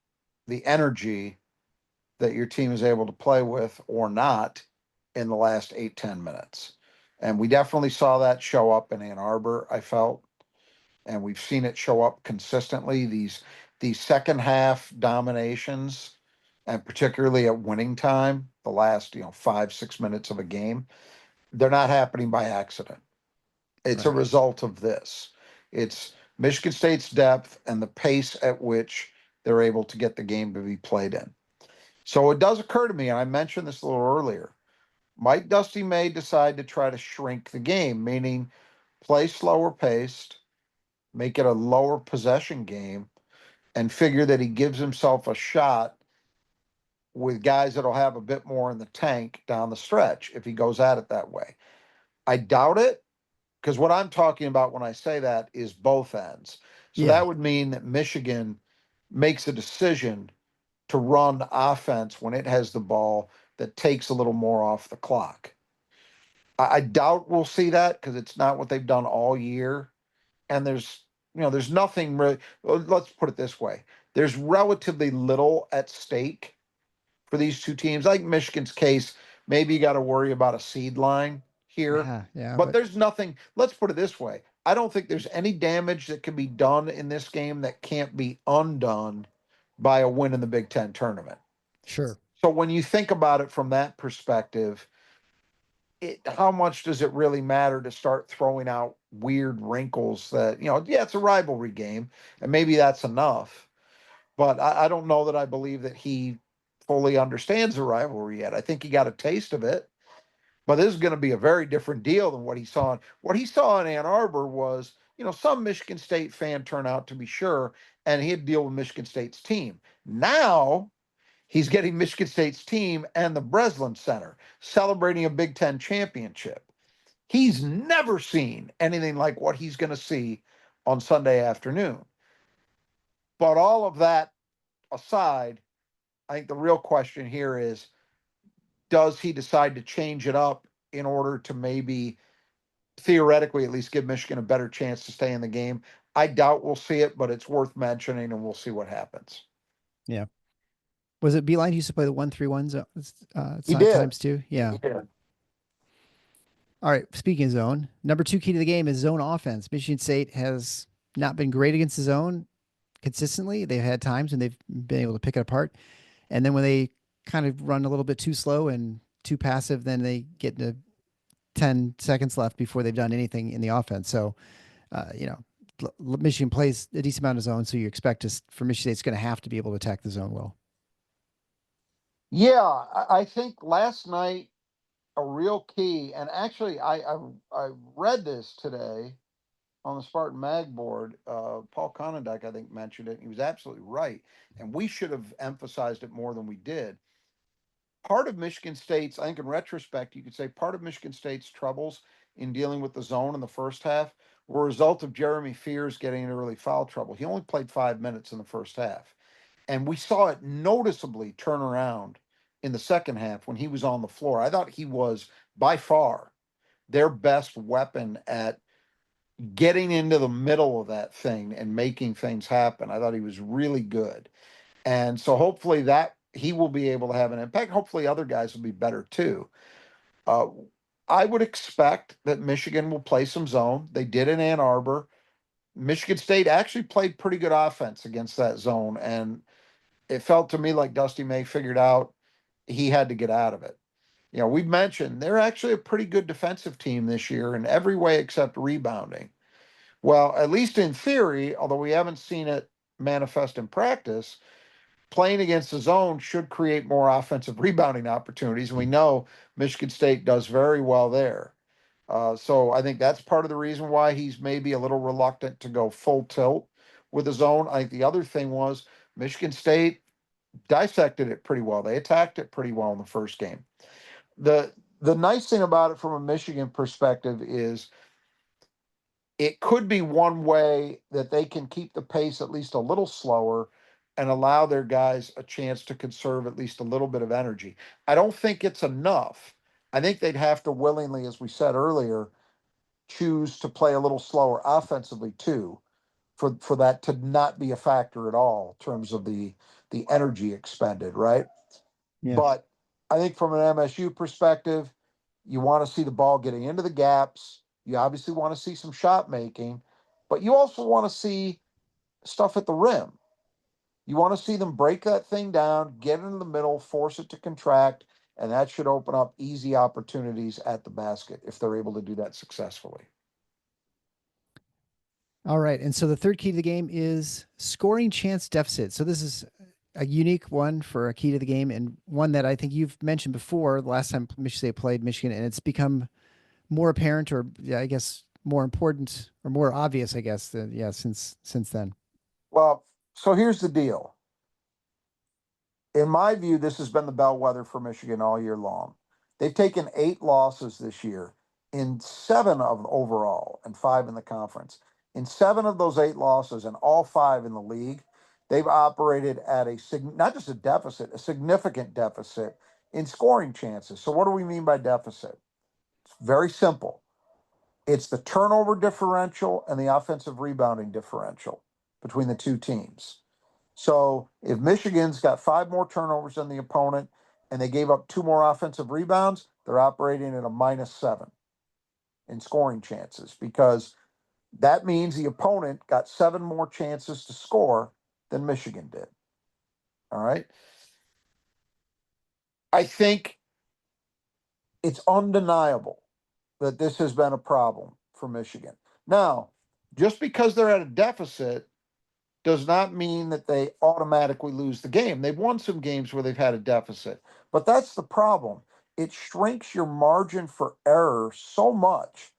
B: the energy that your team is able to play with or not in the last 8-10 minutes. And we definitely saw that show up in Ann Arbor, I felt. And we've seen it show up consistently. These second half dominations, and particularly at winning time, the last 5-6 minutes of a game, they're not happening by accident. It's a
A: Right.
B: result of this. It's Michigan State's depth and the pace at which they're able to get the game to be played in. So it does occur to me, and I mentioned this a little earlier, might Dusty May decide to try to shrink the game, meaning play slower paced, make it a lower possession game, and figure that he gives himself a shot with guys that'll have a bit more in the tank down the stretch if he goes at it that way. I doubt it, because what I'm talking about when I say that is both ends. So
A: Yeah.
B: that would mean that Michigan makes a decision to run offense when it has the ball that takes a little more off the clock. I doubt we'll see that because it's not what they've done all year. And there's nothing really. Let's put it this way: there's relatively little at stake for these two teams. Like Michigan's case, maybe you got to worry about a seed line here,
A: Yeah, yeah,
B: but
A: but
B: there's nothing. Let's put it this way: I don't think there's any damage that can be done in this game that can't be undone by a win in the Big Ten tournament.
A: sure.
B: So when you think about it from that perspective, how much does it really matter to start throwing out weird wrinkles that, yeah, it's a rivalry game and maybe that's enough. But I don't know that I believe that he fully understands the rivalry yet. I think he got a taste of it, but this is going to be a very different deal than what he saw. What he saw in Ann Arbor was, some Michigan State fan turnout to be sure, and he had to deal with Michigan State's team. Now he's getting Michigan State's team and the Breslin Center celebrating a Big Ten championship. He's never seen anything like what he's going to see on Sunday afternoon. But all of that aside, I think the real question here is, does he decide to change it up in order to maybe theoretically at least give Michigan a better chance to stay in the game? I doubt we'll see it, but it's worth mentioning and we'll see what happens.
A: Yeah. Was it Beeline who used to play the 1-3-1
B: He did.
A: times too? Yeah.
B: Yeah.
A: All right. Speaking of zone, number 2 key to the game is zone offense. Michigan State has not been great against the zone consistently. They've had times when they've been able to pick it apart. And then when they kind of run a little bit too slow and too passive, then they get into 10 seconds left before they've done anything in the offense. So, Michigan plays a decent amount of zone. So you expect for Michigan State, it's going to have to be able to attack the zone well.
B: Yeah, I think last night a real key, and actually I read this today on the Spartan Mag board. Paul Conondike, I think, mentioned it. He was absolutely right, and we should have emphasized it more than we did. Part of Michigan State's, I think, in retrospect, you could say part of Michigan State's troubles in dealing with the zone in the first half were a result of Jeremy Fears getting into early foul trouble. He only played 5 minutes in the first half. And we saw it noticeably turn around in the second half when he was on the floor. I thought he was by far their best weapon at getting into the middle of that thing and making things happen. I thought he was really good. And so hopefully that he will be able to have an impact. Hopefully other guys will be better too. Uh, I would expect that Michigan will play some zone. They did in Ann Arbor. Michigan State actually played pretty good offense against that zone. And it felt to me like Dusty May figured out he had to get out of it. We've mentioned they're actually a pretty good defensive team this year in every way except rebounding. Well, at least in theory, although we haven't seen it manifest in practice, playing against the zone should create more offensive rebounding opportunities. And we know Michigan State does very well there. So I think that's part of the reason why he's maybe a little reluctant to go full tilt with the zone. I think the other thing was Michigan State dissected it pretty well. They attacked it pretty well in the first game. The nice thing about it from a Michigan perspective is it could be one way that they can keep the pace at least a little slower and allow their guys a chance to conserve at least a little bit of energy. I don't think it's enough. I think they'd have to willingly, as we said earlier, choose to play a little slower offensively too, for that to not be a factor at all in terms of the energy expended, right?
A: Yeah.
B: But I think from an MSU perspective, you want to see the ball getting into the gaps. You obviously want to see some shot making, but you also want to see stuff at the rim. You want to see them break that thing down, get into the middle, force it to contract, and that should open up easy opportunities at the basket if they're able to do that successfully.
A: All right. And so the third key to the game is scoring chance deficit. So this is a unique one for a key to the game and one that I think you've mentioned before the last time Michigan State played Michigan, and it's become more apparent or I guess more important or more obvious, I guess, since then.
B: Well, so here's the deal. In my view, this has been the bellwether for Michigan all year long. They've taken 8 losses this year, in 7 of overall and 5 in the conference. In 7 of those 8 losses and all 5 in the league, they've operated at not just a deficit, a significant deficit in scoring chances. So what do we mean by deficit? It's very simple. It's the turnover differential and the offensive rebounding differential between the two teams. So if Michigan's got 5 more turnovers than the opponent and they gave up 2 more offensive rebounds, they're operating at a -7 in scoring chances because that means the opponent got 7 more chances to score than Michigan did. All right. I think it's undeniable that this has been a problem for Michigan. Now, just because they're at a deficit does not mean that they automatically lose the game. They've won some games where they've had a deficit, but that's the problem. It shrinks your margin for error so much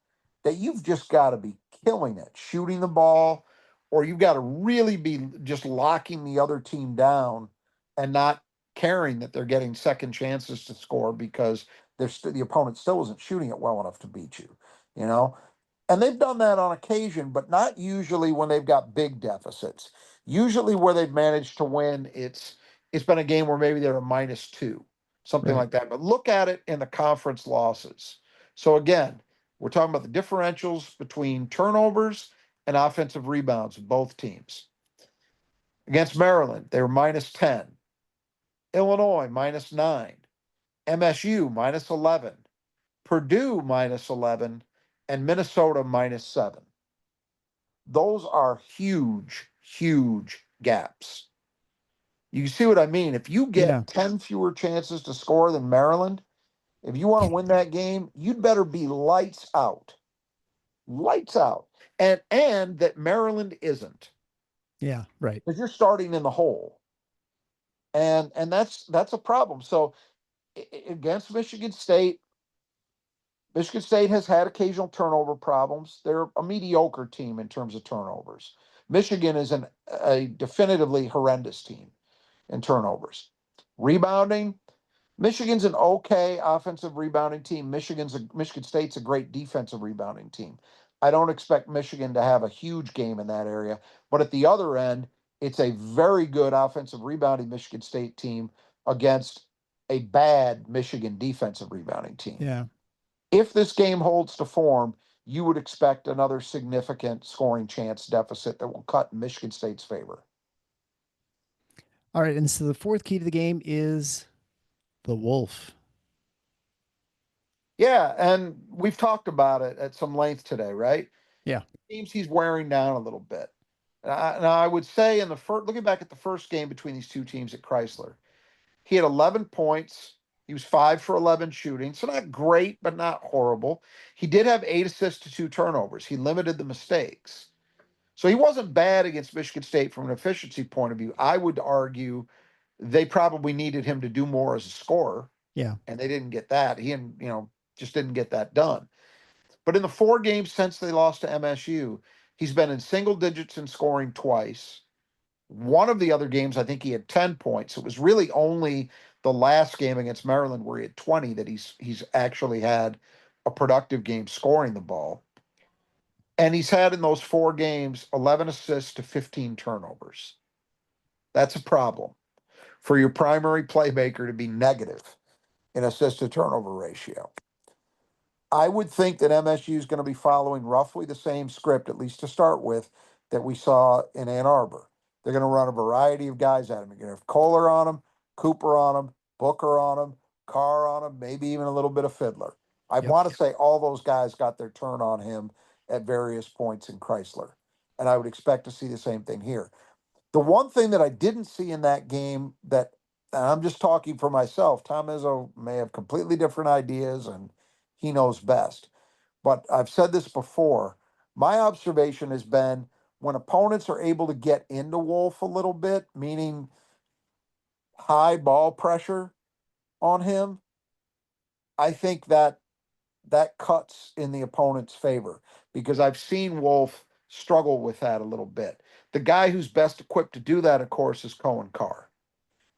B: that you've just got to be killing it, shooting the ball, or you've got to really be just locking the other team down and not caring that they're getting second chances to score because the opponent still isn't shooting it well enough to beat you, you know? And they've done that on occasion, but not usually when they've got big deficits. Usually where they've managed to win, it's been a game where maybe they're a -2, something
A: Right.
B: like that. But look at it in the conference losses. So again, we're talking about the differentials between turnovers and offensive rebounds of both teams. Against Maryland, they were -10. Illinois -9. MSU -11. Purdue -11, and Minnesota -7. Those are huge, huge gaps. You see what I mean? If you
A: Yeah.
B: get 10 fewer chances to score than Maryland, if you want to win that game, you'd better be lights out. Lights out. And that Maryland isn't.
A: Yeah. Right.
B: Because you're starting in the hole. And that's a problem. So against Michigan State has had occasional turnover problems. They're a mediocre team in terms of turnovers. Michigan is a definitively horrendous team in turnovers. Rebounding, Michigan's an okay offensive rebounding team. Michigan State's a great defensive rebounding team. I don't expect Michigan to have a huge game in that area, but at the other end, it's a very good offensive rebounding Michigan State team against a bad Michigan defensive rebounding team.
A: Yeah.
B: If this game holds to form, you would expect another significant scoring chance deficit that will cut in Michigan State's favor.
A: All right. And so the fourth key to the game is the wolf.
B: Yeah, and we've talked about it at some length today, right?
A: Yeah.
B: Seems he's wearing down a little bit. Now, I would say in the first, looking back at the first game between these two teams at Chrysler, he had 11 points. He was 5 for 11 shooting, so not great, but not horrible. He did have 8 assists to 2 turnovers. He limited the mistakes. So he wasn't bad against Michigan State from an efficiency point of view. I would argue they probably needed him to do more as a scorer,
A: Yeah.
B: and they didn't get that. He and just didn't get that done. But in the 4 games since they lost to MSU, he's been in single digits in scoring twice. One of the other games, I think he had 10 points. It was really only the last game against Maryland where he had 20 that he's actually had a productive game scoring the ball. And he's had in those 4 games 11 assists to 15 turnovers. That's a problem for your primary playmaker to be negative in assist to turnover ratio. I would think that MSU is going to be following roughly the same script, at least to start with, that we saw in Ann Arbor. They're going to run a variety of guys at him. You're going to have Kohler on him, Cooper on him, Booker on him, Carr on him, maybe even a little bit of Fiddler. I
A: Yep.
B: want to say all those guys got their turn on him at various points in Chrysler. And I would expect to see the same thing here. The one thing that I didn't see in that game that, and I'm just talking for myself, Tom Izzo may have completely different ideas and he knows best. But I've said this before. My observation has been when opponents are able to get into Wolf a little bit, meaning high ball pressure on him, I think that cuts in the opponent's favor because I've seen Wolf struggle with that a little bit. The guy who's best equipped to do that, of course, is Cohen Carr.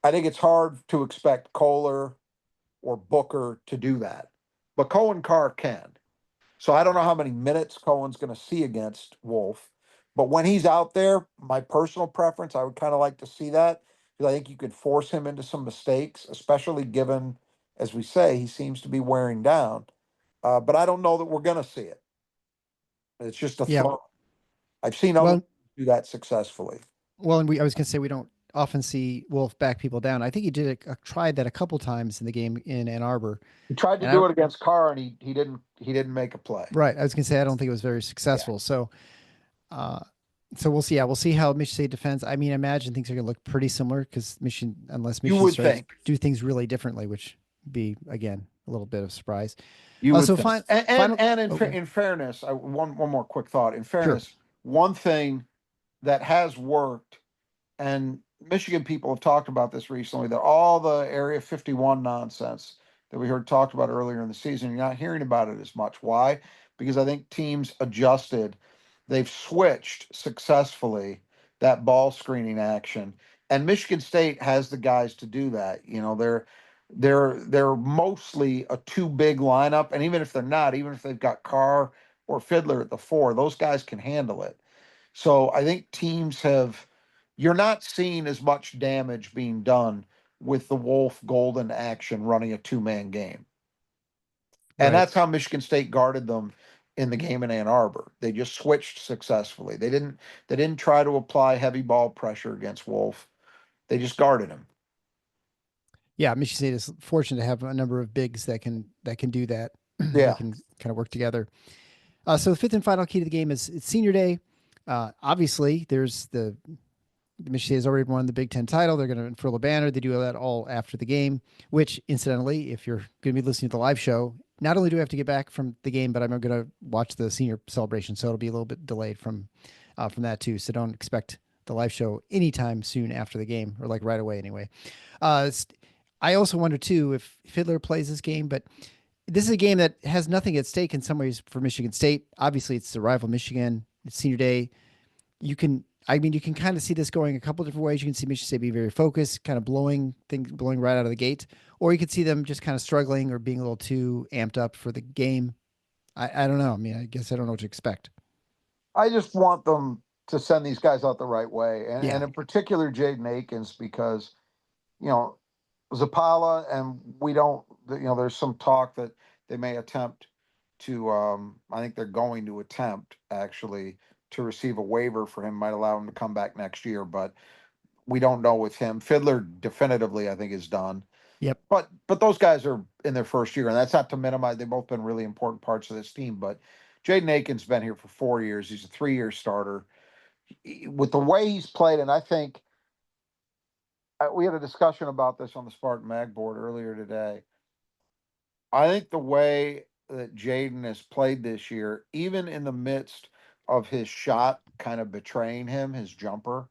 B: I think it's hard to expect Kohler or Booker to do that, but Cohen Carr can. So I don't know how many minutes Cohen's going to see against Wolf, but when he's out there, my personal preference, I would kind of like to see that because I think you could force him into some mistakes, especially given as we say, he seems to be wearing down. But I don't know that we're going to see it. It's just a
A: Yeah.
B: thought. I've seen other
A: Well,
B: teams do that successfully.
A: and I was going to say we don't often see Wolf back people down. I think he did tried that a couple times in the game in Ann Arbor,
B: He tried to
A: and I
B: do it against Carr, and he didn't make a play.
A: right. I was going to say I don't think it was very
B: Yeah,
A: successful. Uh, so we'll see. Yeah, we'll see how Michigan State defends. I mean, I imagine things are going to look pretty similar because unless
B: you
A: Michigan
B: would
A: starts
B: think.
A: do things really differently, which would be again a little bit of surprise.
B: You would
A: So
B: think.
A: final.
B: And
A: Okay,
B: in fairness, one more quick thought. In
A: sure.
B: fairness, one thing that has worked, and Michigan people have talked about this recently, that all the Area 51 nonsense that we heard talked about earlier in the season, you're not hearing about it as much. Why? Because I think teams adjusted. They've switched successfully that ball screening action. And Michigan State has the guys to do that. They're mostly a two big lineup. And even if they're not, even if they've got Carr or Fiddler at the four, those guys can handle it. So I think teams have, you're not seeing as much damage being done with the Wolf Golden action running a two-man game. And
A: Right.
B: that's how Michigan State guarded them in the game in Ann Arbor. They just switched successfully. They didn't try to apply heavy ball pressure against Wolf. They just guarded him.
A: Yeah, Michigan State is fortunate to have a number of bigs that can do that. They
B: Yeah.
A: can kind of work together. So the fifth and final key to the game is it's senior day. Obviously, there's the Michigan State has already won the Big Ten title. They're going to unfurl a banner. They do that all after the game, which incidentally, if you're going to be listening to the live show, not only do I have to get back from the game, but I'm going to watch the senior celebration. So it'll be a little bit delayed from that too. So don't expect the live show anytime soon after the game or like right away anyway. Uh, I also wonder too if Fiddler plays this game, but this is a game that has nothing at stake in some ways for Michigan State. Obviously, it's the rival Michigan. It's senior day. You can kind of see this going a couple different ways. You can see Michigan State be very focused, kind of blowing right out of the gate, or you could see them just kind of struggling or being a little too amped up for the game. I don't know. I mean, I guess I don't know what to expect.
B: I just want them to send these guys out the right way. And
A: Yeah.
B: in particular, Jaden Akins, because, you know, Zapala, and we don't, there's some talk that they may attempt to, I think they're going to attempt actually to receive a waiver for him, might allow him to come back next year, but we don't know with him. Fiddler definitively, I think, is done.
A: Yep.
B: But those guys are in their first year, and that's not to minimize. They've both been really important parts of this team. But Jaden Akins been here for 4 years. He's a 3-year starter. With the way he's played, and I think we had a discussion about this on the Spartan Mag board earlier today. I think the way that Jaden has played this year, even in the midst of his shot kind of betraying him, his jumper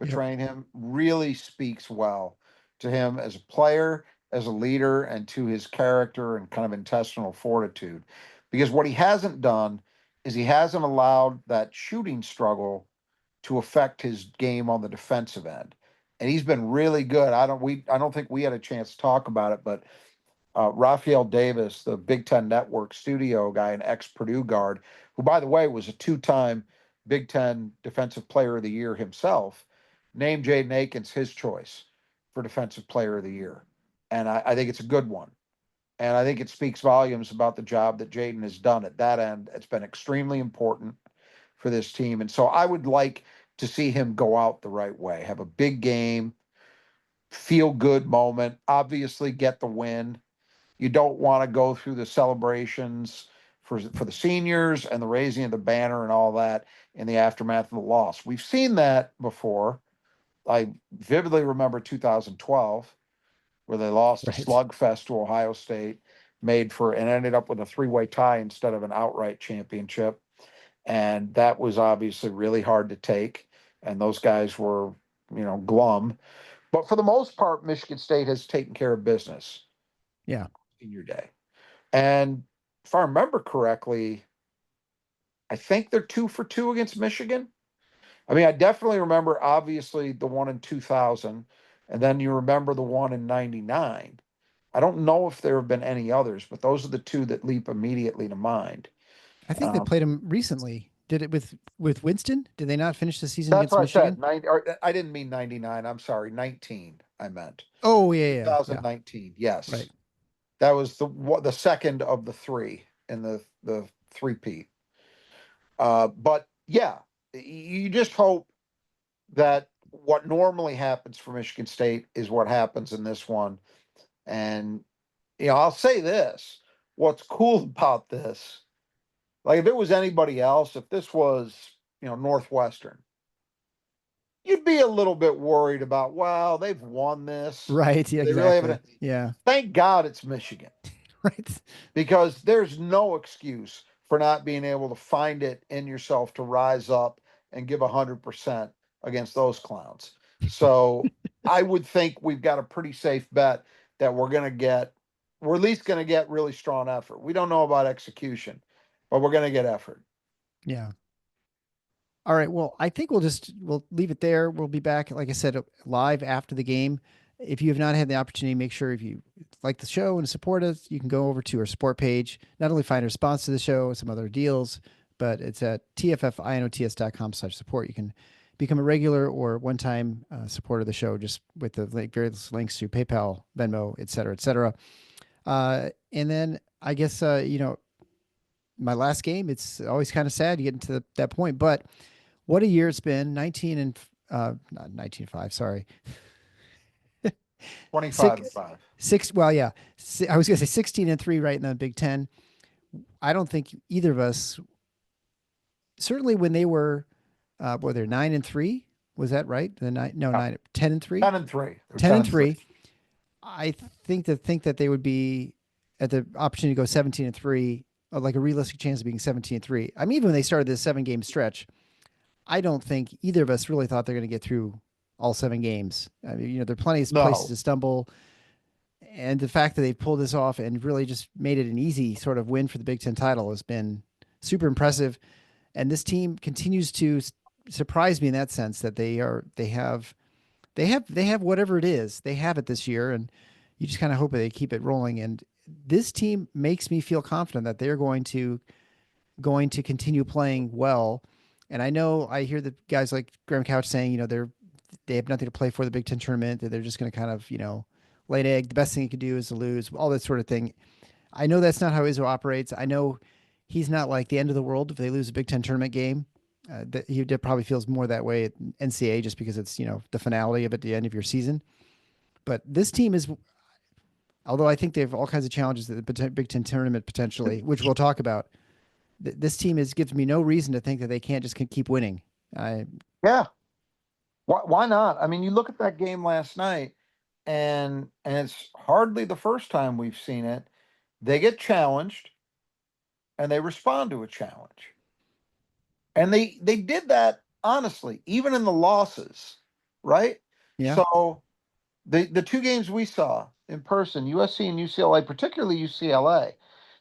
A: Yep.
B: betraying him, really speaks well to him as a player, as a leader, and to his character and kind of intestinal fortitude. Because what he hasn't done is he hasn't allowed that shooting struggle to affect his game on the defensive end. And he's been really good. I don't think we had a chance to talk about it, but Raphael Davis, the Big Ten Network studio guy, an ex Purdue guard, who, by the way, was a two-time Big Ten Defensive Player of the Year himself, named Jaden Akins his choice for Defensive Player of the Year. And I think it's a good one. And I think it speaks volumes about the job that Jaden has done at that end. It's been extremely important for this team. And so I would like to see him go out the right way, have a big game, feel good moment, obviously get the win. You don't want to go through the celebrations for the seniors and the raising of the banner and all that in the aftermath of the loss. We've seen that before. I vividly remember 2012, where they lost a
A: Right.
B: slugfest to Ohio State, made for and ended up with a three-way tie instead of an outright championship. And that was obviously really hard to take. And those guys were, glum. But for the most part, Michigan State has taken care of business
A: Yeah.
B: senior day. And if I remember correctly, I think they're 2 for 2 against Michigan. I mean, I definitely remember obviously the one in 2000, and then you remember the one in 99. I don't know if there have been any others, but those are the two that leap immediately to mind.
A: I think they
B: Um,
A: played him recently. Did it with Winston? Did they not finish the season
B: that's
A: against
B: what I said.
A: Michigan?
B: I didn't mean 99. I'm sorry. 19, I meant.
A: Oh yeah, yeah, yeah.
B: 2019.
A: Right.
B: Yes. That was the second of the three in the three-peat. But yeah, you just hope that what normally happens for Michigan State is what happens in this one. And I'll say this: what's cool about this, like if it was anybody else, if this was Northwestern, you'd be a little bit worried about, well, they've won this.
A: Right. Yeah,
B: They really
A: exactly.
B: haven't.
A: Yeah.
B: Thank God it's Michigan,
A: Right.
B: because there's no excuse for not being able to find it in yourself to rise up and give 100% against those clowns. So I would think we've got a pretty safe bet that we're at least going to get really strong effort. We don't know about execution, but we're going to get effort.
A: Yeah. All right. Well, I think we'll leave it there. We'll be back, like I said, live after the game. If you have not had the opportunity, make sure if you like the show and support us, you can go over to our support page. Not only find a response to the show, some other deals, but it's at tffinots.com/support. You can become a regular or one-time supporter of the show, just with the various links to PayPal, Venmo, et cetera, et cetera. And then I guess my last game. It's always kind of sad you get into that point, but what a year it's been. 19 and not 19-5, sorry.
B: 25
A: Six
B: and 5.
A: six well, yeah. I was going to say 16-3 right in the Big 10. I don't think either of us, certainly when they were they're 9-3, was that right? The nine no,
B: Yeah.
A: 9 10-3.
B: 10 and 3. They're
A: 10
B: 10
A: and
B: and 3.
A: 3. I think that they would be at the opportunity to go 17-3, like a realistic chance of being 17-3. I mean, even when they started this 7-game stretch, I don't think either of us really thought they're going to get through all 7 games. I mean, there are plenty of places
B: No.
A: to stumble, and the fact that they've pulled this off and really just made it an easy sort of win for the Big Ten title has been super impressive. And this team continues to surprise me in that sense that they have whatever it is, they have it this year, and you just kind of hope that they keep it rolling. And this team makes me feel confident that they're going to continue playing well. And I know I hear the guys like Graham Couch saying, they have nothing to play for the Big Ten tournament, that they're just going to kind of, lay an egg. The best thing you could do is to lose, all that sort of thing. I know that's not how Izzo operates. I know he's not like the end of the world if they lose a Big Ten tournament game. That he probably feels more that way at NCAA just because it's the finality of it at the end of your season. But this team is, although I think they have all kinds of challenges at the Big Ten tournament potentially, which we'll talk about. This team gives me no reason to think that they can't just keep winning. I
B: Yeah. Why not? I mean, you look at that game last night, and it's hardly the first time we've seen it. They get challenged and they respond to a challenge. And they did that honestly, even in the losses, right?
A: Yeah,
B: So the two games we saw in person, USC and UCLA, particularly UCLA,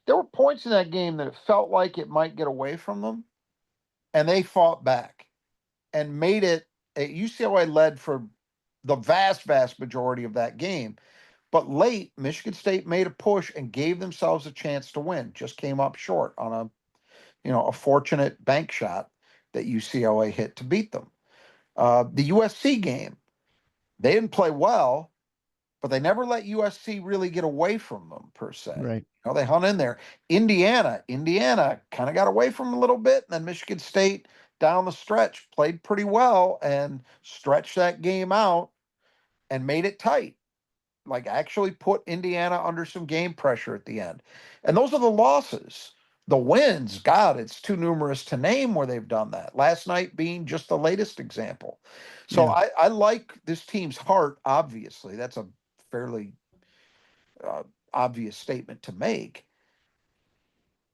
B: there were points in that game that it felt like it might get away from them, and they fought back and made it. UCLA led for the vast, vast majority of that game. But late, Michigan State made a push and gave themselves a chance to win. Just came up short on a fortunate bank shot that UCLA hit to beat them. The USC game, they didn't play well, but they never let USC really get away from them per se.
A: right.
B: They hung in there. Indiana kind of got away from them a little bit, and then Michigan State down the stretch played pretty well and stretched that game out and made it tight. Like actually put Indiana under some game pressure at the end. And those are the losses. The wins, God, it's too numerous to name where they've done that. Last night being just the latest example. So
A: Yeah.
B: I like this team's heart, obviously. That's a fairly uh, obvious statement to make.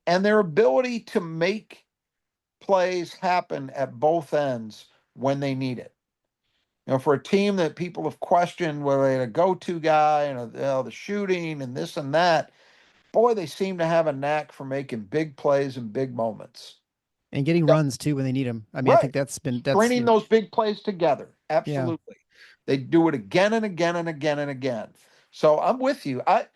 B: And their ability to make plays happen at both ends when they need it. For a team that people have questioned whether they had a go-to guy and the shooting and this and that, boy, they seem to have a knack for making big plays and big moments.
A: And getting
B: Yeah,
A: runs too when they need them. I mean, I
B: right.
A: think that's
B: Stringing those big plays together.
A: yeah,
B: Absolutely. They do it again and again and again and again. So I'm with you. I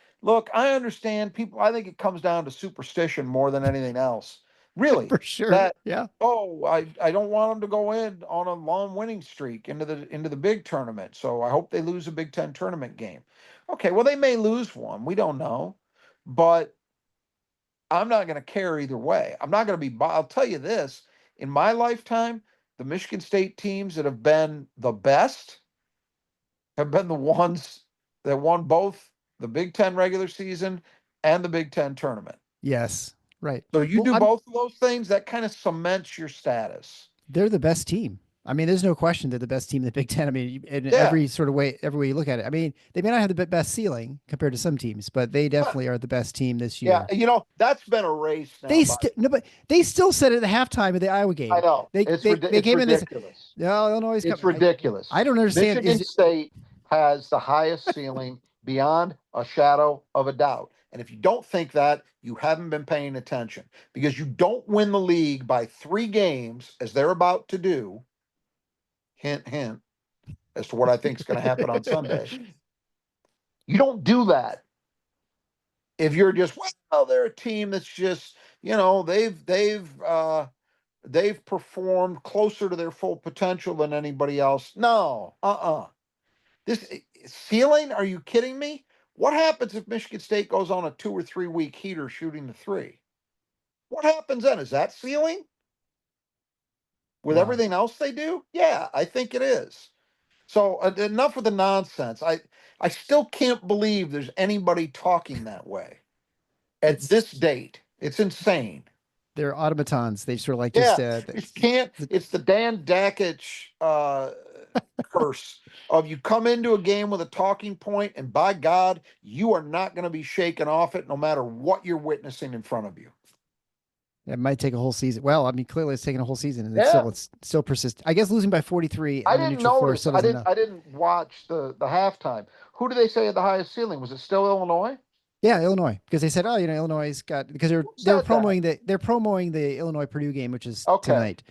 B: understand people. I think it comes down to superstition more than anything else. Really,
A: for sure.
B: that
A: Yeah.
B: I don't want them to go in on a long winning streak into the big tournament. So I hope they lose a Big Ten tournament game. Okay, well they may lose one. We don't know. but I'm not going to care either way. I'm not going to be, I'll tell you this, in my lifetime, the Michigan State teams that have been the best have been the ones that won both the Big Ten regular season and the Big Ten tournament.
A: Yes, right.
B: So you
A: Well,
B: do both of those things, that kind of cements your status.
A: they're the best team. I mean, there's no question they're the best team in the Big Ten. I mean, in
B: Yeah.
A: every sort of way, every way you look at it. I mean, they may not have the best ceiling compared to some teams, but they definitely are the best team this
B: Yeah.
A: year.
B: That's been erased now
A: They
B: by,
A: no, but they still said it at the halftime of the Iowa
B: I
A: game.
B: know.
A: They
B: It's
A: came in this.
B: ridiculous.
A: No, Illinois is
B: It's
A: coming.
B: ridiculous.
A: I don't understand.
B: Michigan
A: Is
B: State has the highest ceiling beyond a shadow of a doubt. And if you don't think that, you haven't been paying attention, because you don't win the league by 3 games as they're about to do. Hint, hint, as to what I think is going to happen on Sunday. You don't do that if you're just, well, they're a team that's just, they've performed closer to their full potential than anybody else. No, This ceiling? Are you kidding me? What happens if Michigan State goes on a 2 or 3 week heater shooting the three? What happens then? Is that ceiling with
A: wow?
B: everything else they do? Yeah, I think it is. So enough with the nonsense. I still can't believe there's anybody talking that way at
A: It's
B: this date. It's insane.
A: they're automatons. They sort of like
B: Yeah,
A: just
B: you can't. It's the Dan Dakich curse of, you come into a game with a talking point, and by God, you are not going to be shaken off it, no matter what you're witnessing in front of you.
A: it might take a whole season. Well, I mean, clearly it's taken a whole season, and
B: Yeah,
A: it's still persistent. I guess losing by 43
B: I
A: on a
B: didn't
A: neutral floor
B: notice.
A: still
B: I
A: isn't
B: didn't.
A: enough.
B: I didn't watch the halftime. Who do they say had the highest ceiling? Was it still Illinois?
A: Yeah, Illinois, because they said, oh, Illinois got because
B: Who
A: they were
B: said that?
A: promoting the Illinois Purdue game, which is
B: Okay.
A: tonight,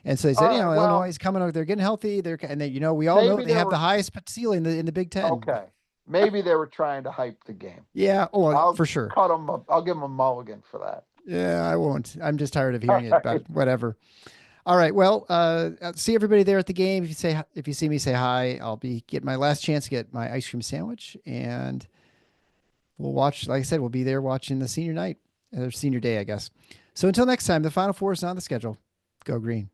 A: and so they
B: All
A: said,
B: right.
A: Illinois
B: Well,
A: is coming out, they're getting healthy, and they, we all know
B: maybe
A: they
B: they
A: have the
B: were.
A: highest ceiling in the Big Ten.
B: Okay. Maybe they were trying to hype the game.
A: Yeah, oh,
B: I'll
A: for sure.
B: cut them. I'll give them a mulligan for that.
A: Yeah, I won't. I'm just tired of
B: All
A: hearing it, but
B: right.
A: whatever. All right. Well, see everybody there at the game. If you see me, say hi. I'll be getting my last chance to get my ice cream sandwich, and we'll watch. Like I said, we'll be there watching the senior night or senior day, I guess. So until next time, the Final Four is on the schedule. Go green.